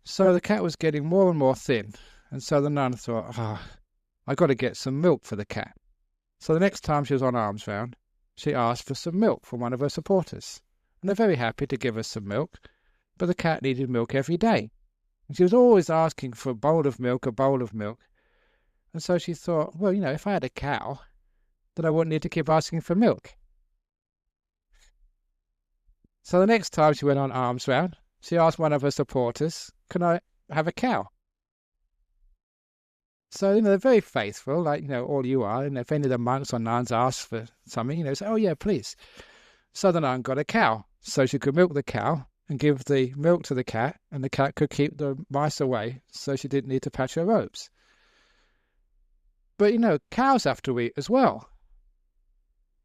So the cat was getting more and more thin. And so the nun thought, I got to get some milk for the cat. So the next time she was on Arms Round, she asked for some milk from one of her supporters. And they're very happy to give her some milk, but the cat needed milk every day. And she was always asking for a bowl of milk. And so she thought, well, if I had a cow, then I wouldn't need to keep asking for milk. So the next time she went on Arms Round, she asked one of her supporters, can I have a cow? So, they're very faithful, like, all you are. And if any of the monks or nuns ask for something, say, oh, yeah, please. So the nun got a cow, so she could milk the cow and give the milk to the cat, and the cat could keep the mice away, so she didn't need to patch her robes. But, cows have to eat as well.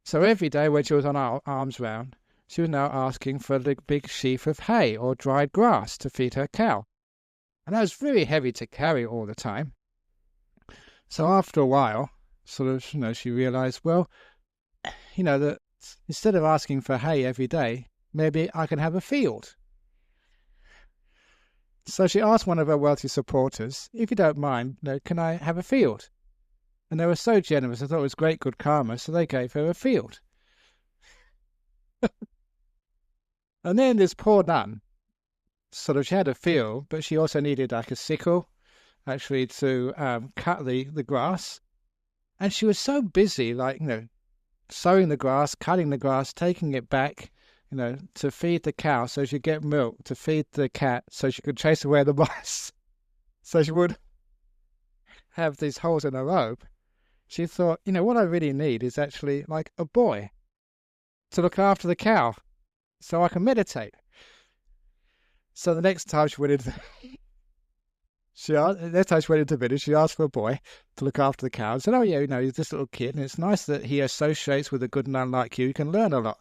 So every day when she was on Arms Round, she was now asking for the big sheaf of hay or dried grass to feed her cow. And that was very heavy to carry all the time. So after a while, she realized, well, that instead of asking for hay every day, maybe I can have a field. So she asked one of her wealthy supporters, if you don't mind, can I have a field? And they were so generous, I thought it was great good karma, so they gave her a field. And then this poor nun, she had a field, but she also needed like a sickle, actually, to cut the grass. And she was so busy, sowing the grass, cutting the grass, taking it back, to feed the cow so she'd get milk, to feed the cat so she could chase away the mice, so she would have these holes in her robe. She thought, what I really need is actually like a boy to look after the cow so I can meditate. So the next time she went into the village, she asked for a boy to look after the cow and said, oh yeah, he's this little kid and it's nice that he associates with a good nun like you. You can learn a lot.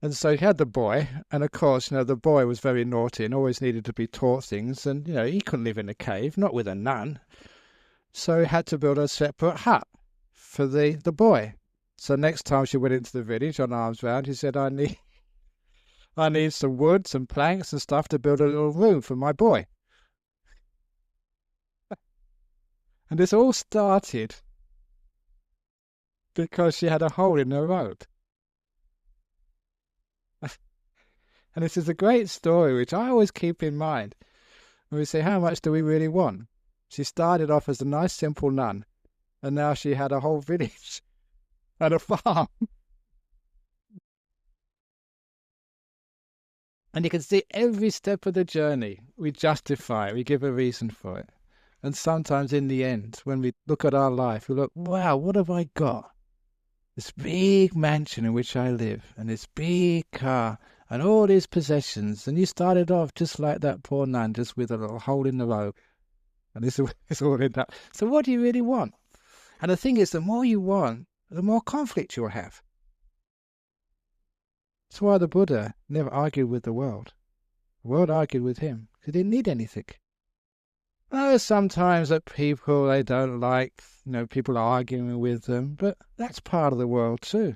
And so he had the boy, and of course, the boy was very naughty and always needed to be taught things, and, he couldn't live in a cave, not with a nun. So he had to build a separate hut for the boy. So next time she went into the village on Arms Round, he said, I need some wood, some planks and stuff to build a little room for my boy. And this all started because she had a hole in her robe. And this is a great story, which I always keep in mind when we say, how much do we really want? She started off as a nice, simple nun, and now she had a whole village and a farm. And you can see every step of the journey, we justify it, we give a reason for it. And sometimes in the end, when we look at our life, we look, wow, what have I got? This big mansion in which I live, and this big car, and all these possessions, and you started off just like that poor nun, just with a little hole in the robe. And this is all in that. So what do you really want? And the thing is, the more you want, the more conflict you'll have. That's why the Buddha never argued with the world. The world argued with him, because he didn't need anything. There's sometimes that people, they don't like, people arguing with them, but that's part of the world too.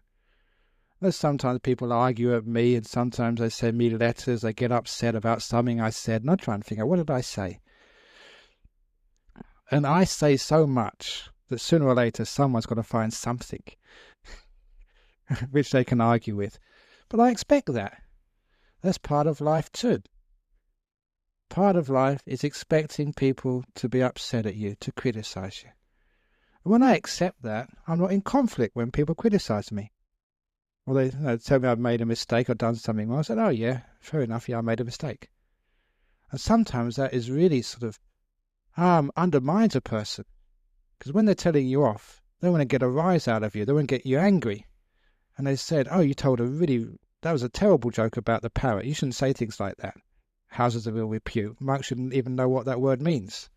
There's sometimes people argue at me, and sometimes they send me letters, they get upset about something I said, and I try and figure out, what did I say? And I say so much that sooner or later someone's got to find something which they can argue with. But I expect that. That's part of life too. Part of life is expecting people to be upset at you, to criticize you. And when I accept that, I'm not in conflict when people criticize me. Or they tell me I've made a mistake or done something wrong. I said, oh yeah, fair enough, yeah, I made a mistake. And sometimes that is really sort of undermines a person. Because when they're telling you off, they want to get a rise out of you. They want to get you angry. And they said, oh, you told that was a terrible joke about the parrot. You shouldn't say things like that. Houses of ill repute. Monks shouldn't even know what that word means.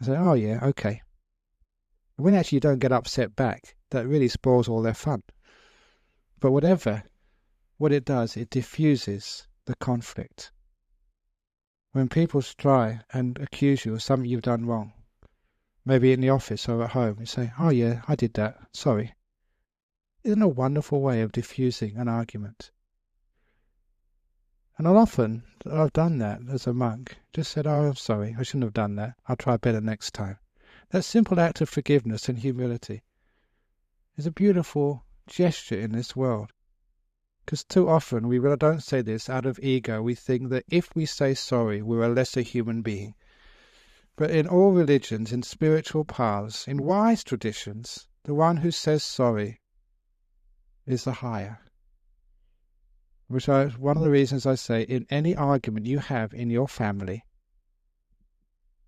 I say, oh yeah, okay. When actually you don't get upset back, that really spoils all their fun. But whatever, what it does, it diffuses the conflict. When people try and accuse you of something you've done wrong, maybe in the office or at home, you say, oh yeah, I did that, sorry. Isn't a wonderful way of diffusing an argument? And often I've done that as a monk, just said, oh, I'm sorry, I shouldn't have done that, I'll try better next time. That simple act of forgiveness and humility is a beautiful gesture in this world. Because too often we don't say this out of ego. We think that if we say sorry, we're a lesser human being. But in all religions, in spiritual paths, in wise traditions, the one who says sorry is the higher. One of the reasons I say, in any argument you have in your family,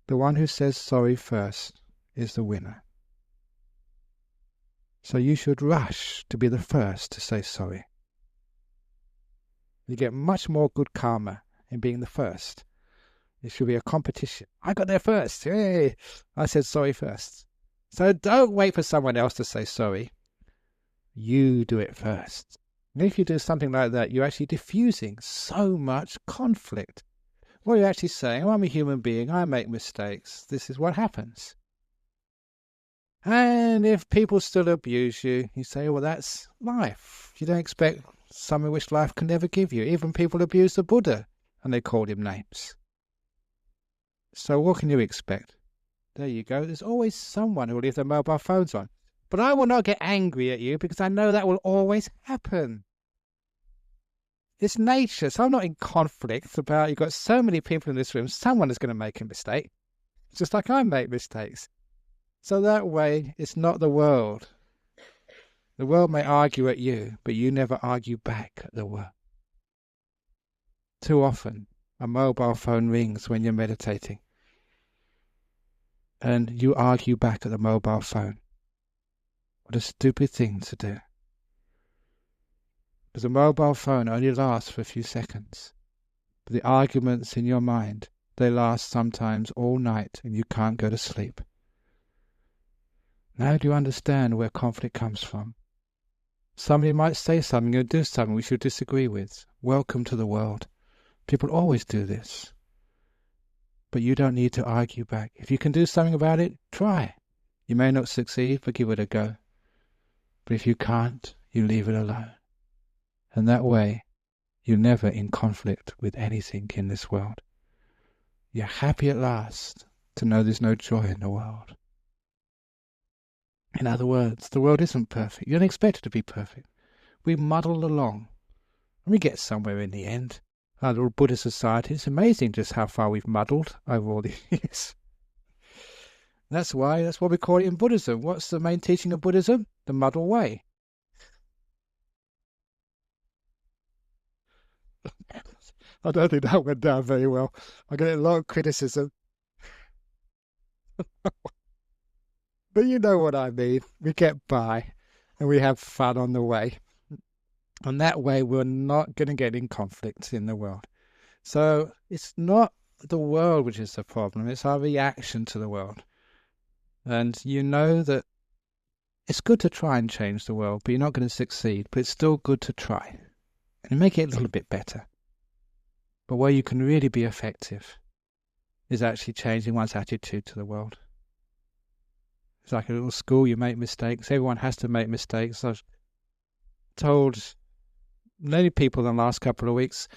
the one who says sorry first is the winner. So you should rush to be the first to say sorry. You get much more good karma in being the first. It should be a competition. I got there first. Hey, I said sorry first. So don't wait for someone else to say sorry. You do it first. And if you do something like that, you're actually diffusing so much conflict. What you're actually saying, oh, I'm a human being, I make mistakes. This is what happens. And if people still abuse you, you say, well, that's life. You don't expect something which life can never give you. Even people abuse the Buddha, and they called him names. So what can you expect? There you go. There's always someone who will leave their mobile phones on. But I will not get angry at you because I know that will always happen. It's nature. So I'm not in conflict about you've got so many people in this room. Someone is going to make a mistake. Just like I make mistakes. So that way, it's not the world. The world may argue at you, but you never argue back at the world. Too often, a mobile phone rings when you're meditating. And you argue back at the mobile phone. What a stupid thing to do. Because a mobile phone only lasts for a few seconds. But the arguments in your mind, they last sometimes all night and you can't go to sleep. Now do you understand where conflict comes from? Somebody might say something or do something we should disagree with. Welcome to the world. People always do this. But you don't need to argue back. If you can do something about it, try. You may not succeed, but give it a go. But if you can't, you leave it alone. And that way, you're never in conflict with anything in this world. You're happy at last to know there's no joy in the world. In other words, the world isn't perfect. You don't expect it to be perfect. We muddle along, and we get somewhere in the end. Our little Buddhist society, it's amazing just how far we've muddled over all these years. That's why we call it in Buddhism. What's the main teaching of Buddhism? The muddle way. I don't think that went down very well. I get a lot of criticism. But you know what I mean. We get by and we have fun on the way. And that way we're not going to get in conflict in the world. So it's not the world which is the problem. It's our reaction to the world. And you know that it's good to try and change the world, but you're not going to succeed. But it's still good to try and make it a little bit better. But where you can really be effective is actually changing one's attitude to the world. It's like a little school, you make mistakes. Everyone has to make mistakes. I've told many people in the last couple of weeks,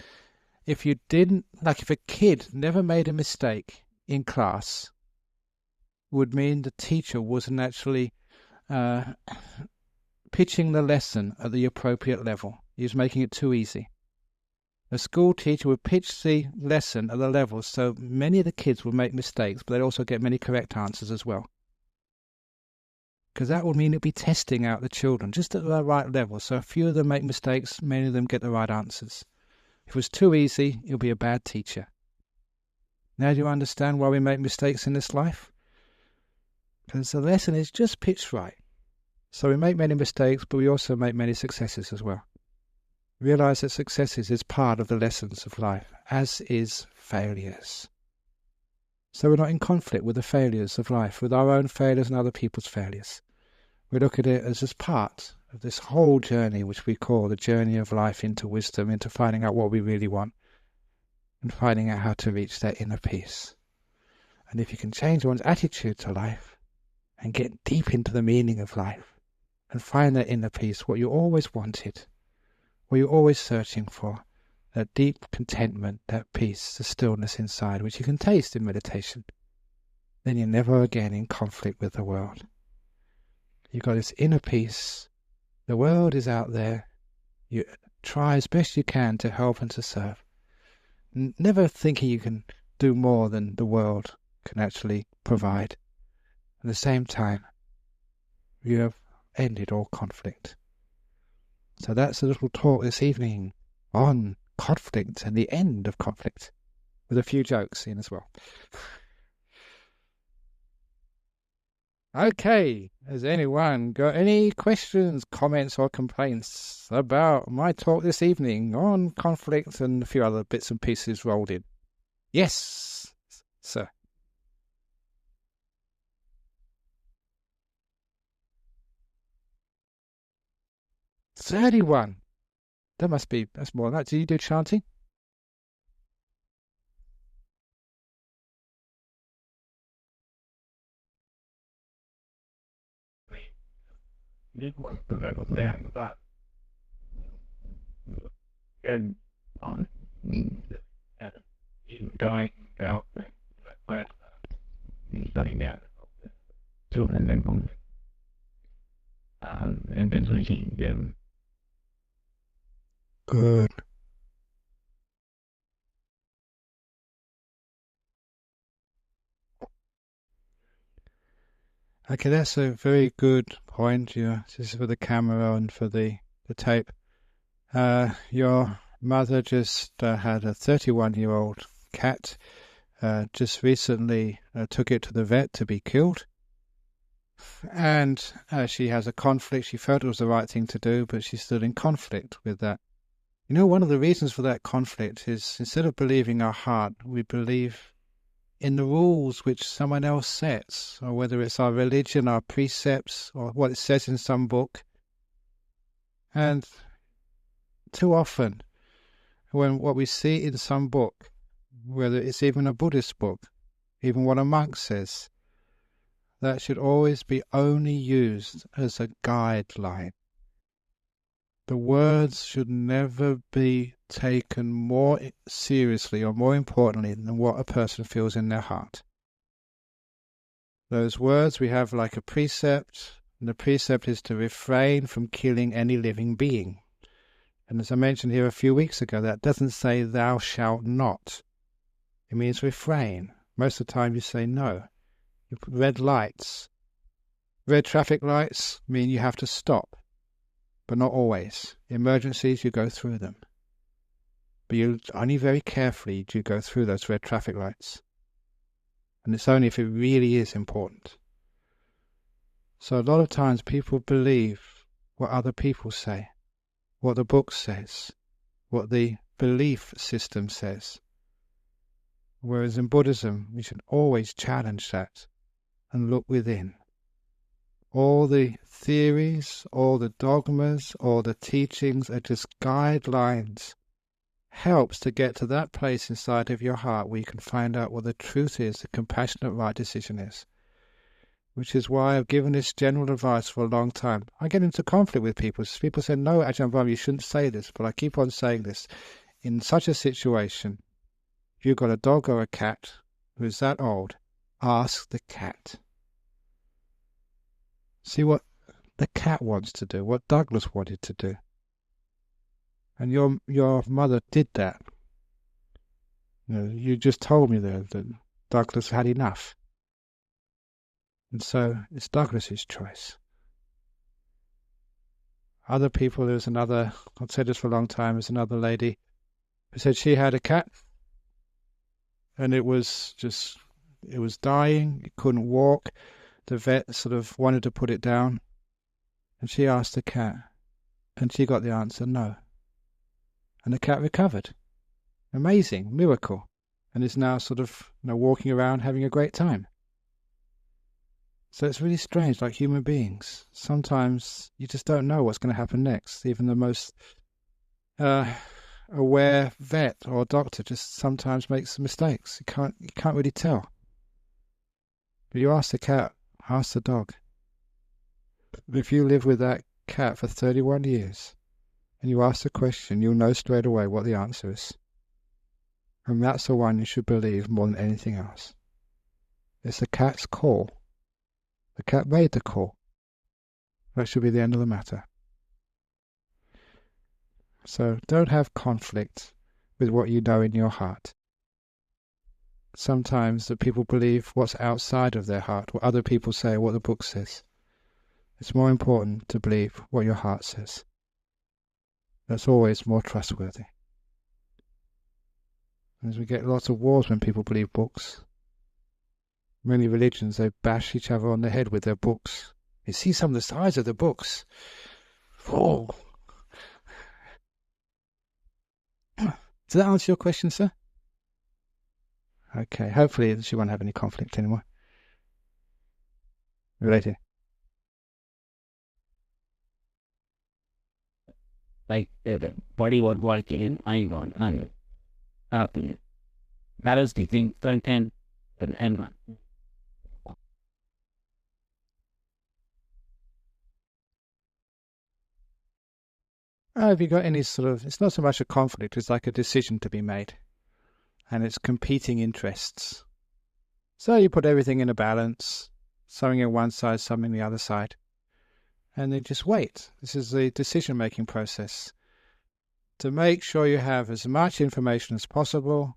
if a kid never made a mistake in class, would mean the teacher wasn't actually pitching the lesson at the appropriate level. He was making it too easy. A school teacher would pitch the lesson at the level so many of the kids would make mistakes, but they'd also get many correct answers as well. Because that would mean it'd be testing out the children just at the right level. So a few of them make mistakes, many of them get the right answers. If it was too easy, it would be a bad teacher. Now do you understand why we make mistakes in this life? Because the lesson is just pitched right. So we make many mistakes, but we also make many successes as well. Realize that successes is part of the lessons of life, as is failures. So we're not in conflict with the failures of life, with our own failures and other people's failures. We look at it as just part of this whole journey, which we call the journey of life into wisdom, into finding out what we really want, and finding out how to reach that inner peace. And if you can change one's attitude to life, and get deep into the meaning of life, and find that inner peace, what you always wanted, what you're always searching for, that deep contentment, that peace, the stillness inside, which you can taste in meditation, then you're never again in conflict with the world. You've got this inner peace. The world is out there. You try as best you can to help and to serve. Never thinking you can do more than the world can actually provide. At the same time, you have ended all conflict. So that's a little talk this evening on conflict and the end of conflict, with a few jokes in as well. Okay, has anyone got any questions, comments or complaints about my talk this evening on conflict and a few other bits and pieces rolled in? Yes, sir. 31. That's more than that. Do you do chanting? And on dying out studying that children and then teaching them. Good. Okay, that's a very good point. This is for the camera and for the tape. Your mother just had a 31-year-old cat. Just recently took it to the vet to be killed. And she has a conflict. She felt it was the right thing to do, but she's still in conflict with that. You know, one of the reasons for that conflict is instead of believing our heart, we believe in the rules which someone else sets, or whether it's our religion, our precepts, or what it says in some book. And too often, when what we see in some book, whether it's even a Buddhist book, even what a monk says, that should always be only used as a guideline. The words should never be taken more seriously or more importantly than what a person feels in their heart. Those words we have like a precept, and the precept is to refrain from killing any living being. And as I mentioned here a few weeks ago, that doesn't say thou shalt not. It means refrain. Most of the time you say no. You put red lights. Red traffic lights mean you have to stop, but not always. Emergencies, you go through them. But you only very carefully do you go through those red traffic lights. And it's only if it really is important. So a lot of times people believe what other people say, what the book says, what the belief system says. Whereas in Buddhism, we should always challenge that and look within. All the theories, all the dogmas, all the teachings are just guidelines. Helps to get to that place inside of your heart where you can find out what the truth is, the compassionate right decision is. Which is why I've given this general advice for a long time. I get into conflict with people. People say, no, Ajahn Brahm, you shouldn't say this. But I keep on saying this. In such a situation, if you've got a dog or a cat who's that old, ask the cat. See what the cat wants to do, what Douglas wanted to do. And your mother did that. You just told me there that Douglas had enough. And so it's Douglas's choice. Other people, there's another, I've said this for a long time, there's another lady who said she had a cat and it was dying. It couldn't walk. The vet sort of wanted to put it down, and she asked the cat, and she got the answer no. And the cat recovered. Amazing miracle, and is now sort of walking around having a great time. So it's really strange, like human beings. Sometimes you just don't know what's going to happen next. Even the most aware vet or doctor just sometimes makes mistakes. You can't really tell. But you ask the cat, ask the dog. If you live with that cat for 31 years and you ask the question, you'll know straight away what the answer is. And that's the one you should believe more than anything else. It's the cat's call. The cat made the call. That should be the end of the matter. So don't have conflict with what you know in your heart. Sometimes the people believe what's outside of their heart, what other people say, what the book says. It's more important to believe what your heart says. That's always more trustworthy. As we get lots of wars when people believe books. Many religions, they bash each other on the head with their books. You see some of the size of the books. Oh. Does that answer your question, sir? Okay, hopefully she won't have any conflict anymore. Related. Like the body was working, I'm going on. That is the thing, content and end. Have you got any sort of, it's not so much a conflict, it's like a decision to be made. And it's competing interests. So you put everything in a balance, something on one side, something on the other side. And then just wait. This is the decision-making process. To make sure you have as much information as possible,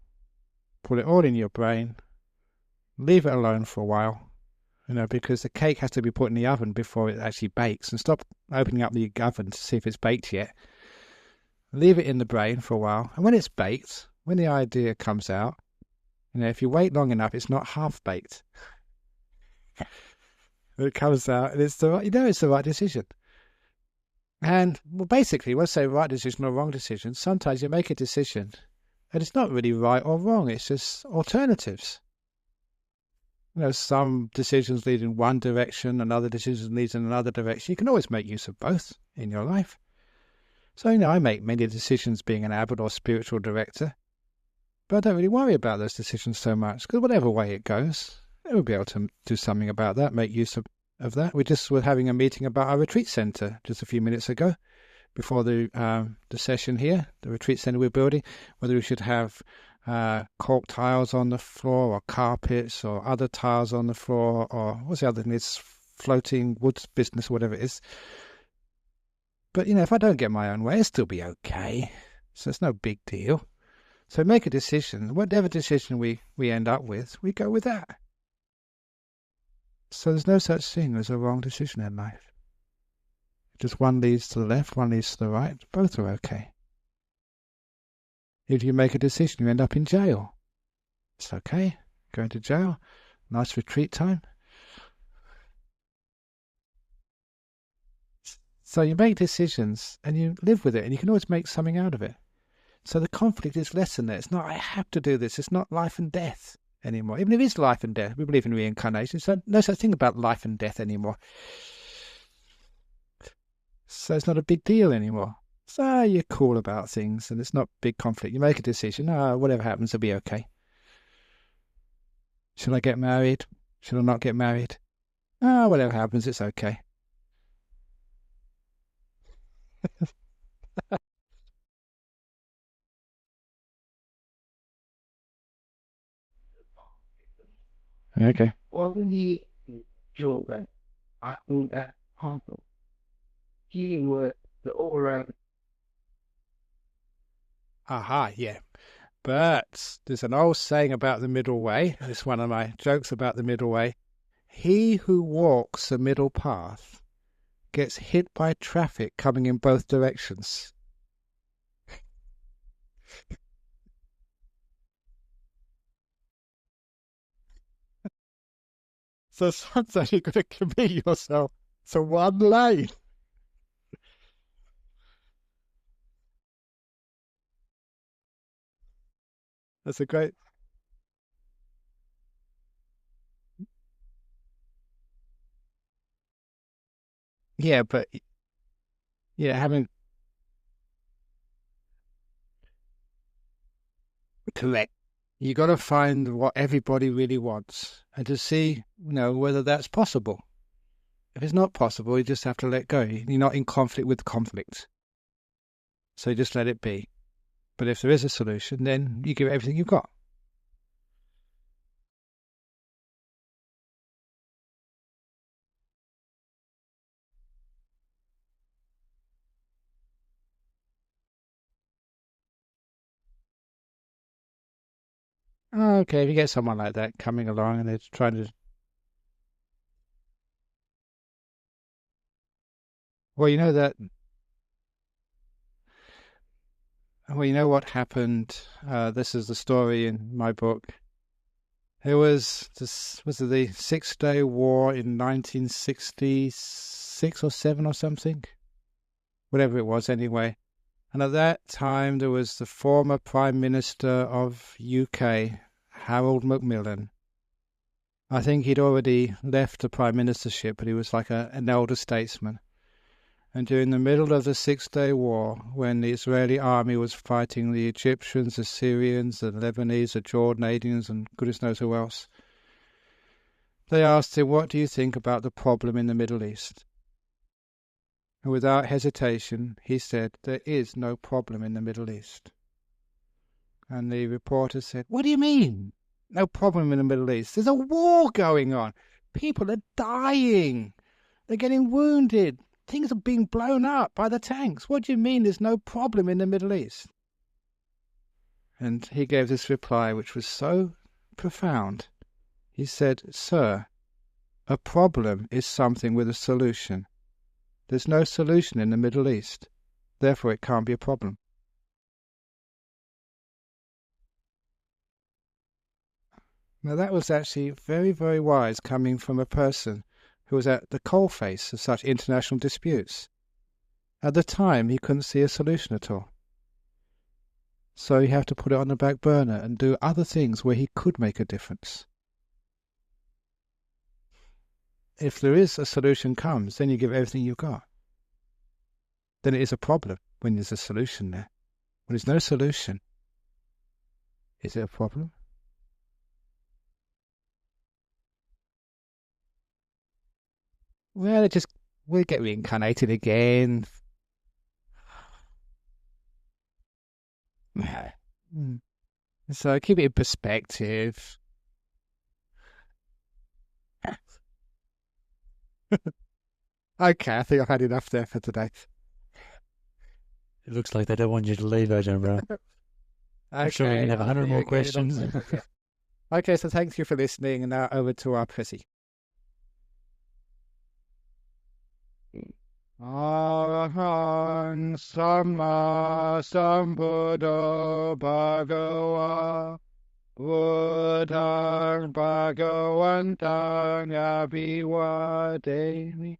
put it all in your brain, leave it alone for a while, because the cake has to be put in the oven before it actually bakes, and stop opening up the oven to see if it's baked yet. Leave it in the brain for a while, and when it's baked, when the idea comes out, if you wait long enough, it's not half-baked. It comes out, and it's the right decision. And, well, basically, let's say right decision or wrong decision, sometimes you make a decision, and it's not really right or wrong, it's just alternatives. Some decisions lead in one direction, and other decisions lead in another direction. You can always make use of both in your life. So, I make many decisions being an abbot or spiritual director, but I don't really worry about those decisions so much, because whatever way it goes, we'll be able to do something about that, make use of that. We just were having a meeting about our retreat centre just a few minutes ago, before the session here, the retreat centre we're building, whether we should have cork tiles on the floor or carpets or other tiles on the floor, or what's the other thing? It's floating wood business, whatever it is. But, if I don't get my own way, it'll still be okay. So it's no big deal. So make a decision. Whatever decision we end up with, we go with that. So there's no such thing as a wrong decision in life. Just one leads to the left, one leads to the right. Both are okay. If you make a decision, you end up in jail. It's okay. Going to jail. Nice retreat time. So you make decisions and you live with it, and you can always make something out of it. So the conflict is less than that. It's not, I have to do this. It's not life and death anymore. Even if it is life and death, we believe in reincarnation. So no such thing about life and death anymore. So it's not a big deal anymore. So you're cool about things, and it's not big conflict. You make a decision. Whatever happens, it'll be okay. Should I get married? Should I not get married? Whatever happens, it's okay. Okay. Well, the children, I think that also, he was the overall. Aha, yeah. But there's an old saying about the middle way. It's one of my jokes about the middle way. He who walks the middle path gets hit by traffic coming in both directions. So sometimes you've got to commit yourself to one lane. That's a great... Yeah, but yeah, having... Correct. You got to find what everybody really wants and to see, whether that's possible. If it's not possible, you just have to let go. You're not in conflict with conflict. So you just let it be. But if there is a solution, then you give it everything you've got. Okay, if you get someone like that coming along and they're trying to... Well, you know that... Well, you know what happened? This is the story in my book. It was the 6 Day War in 1966 or 7 or something? Whatever it was anyway. And at that time, there was the former Prime Minister of UK, Harold Macmillan. I think he'd already left the Prime Ministership, but he was like an elder statesman. And during the middle of the 6 Day War, when the Israeli army was fighting the Egyptians, the Syrians, the Lebanese, the Jordanians, and goodness knows who else, they asked him, "What do you think about the problem in the Middle East?" And without hesitation, he said, "There is no problem in the Middle East." And the reporter said, "What do you mean? No problem in the Middle East? There's a war going on. People are dying. They're getting wounded. Things are being blown up by the tanks. What do you mean there's no problem in the Middle East?" And he gave this reply, which was so profound. He said, "Sir, a problem is something with a solution. There's no solution in the Middle East. Therefore, it can't be a problem." Now, that was actually very, very wise coming from a person who was at the coalface of such international disputes. At the time, he couldn't see a solution at all. So he had to put it on the back burner and do other things where he could make a difference. If there is a solution comes, then you give everything you've got. Then it is a problem when there's a solution there. When there's no solution, is it a problem? Well, we'll get reincarnated again. So keep it in perspective. Okay, I think I've had enough there for today. It looks like they don't want you to leave, Ajahn Brahm. I'm sure we can have 100 more questions. Okay, so thank you for listening, and now over to our Prissy. Arahant Samma Sambuddho Bhagava Buddhaṃ Bhagavantaṃ Abhivademi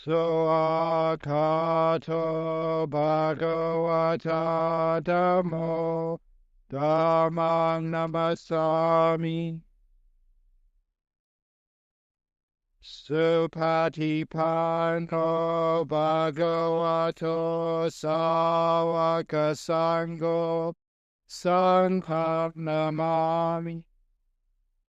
Soakato Bhagavata Dhammo Dhammam Namasami Supatipanno Bhagavato Sāvaka Sangho Sangham Namami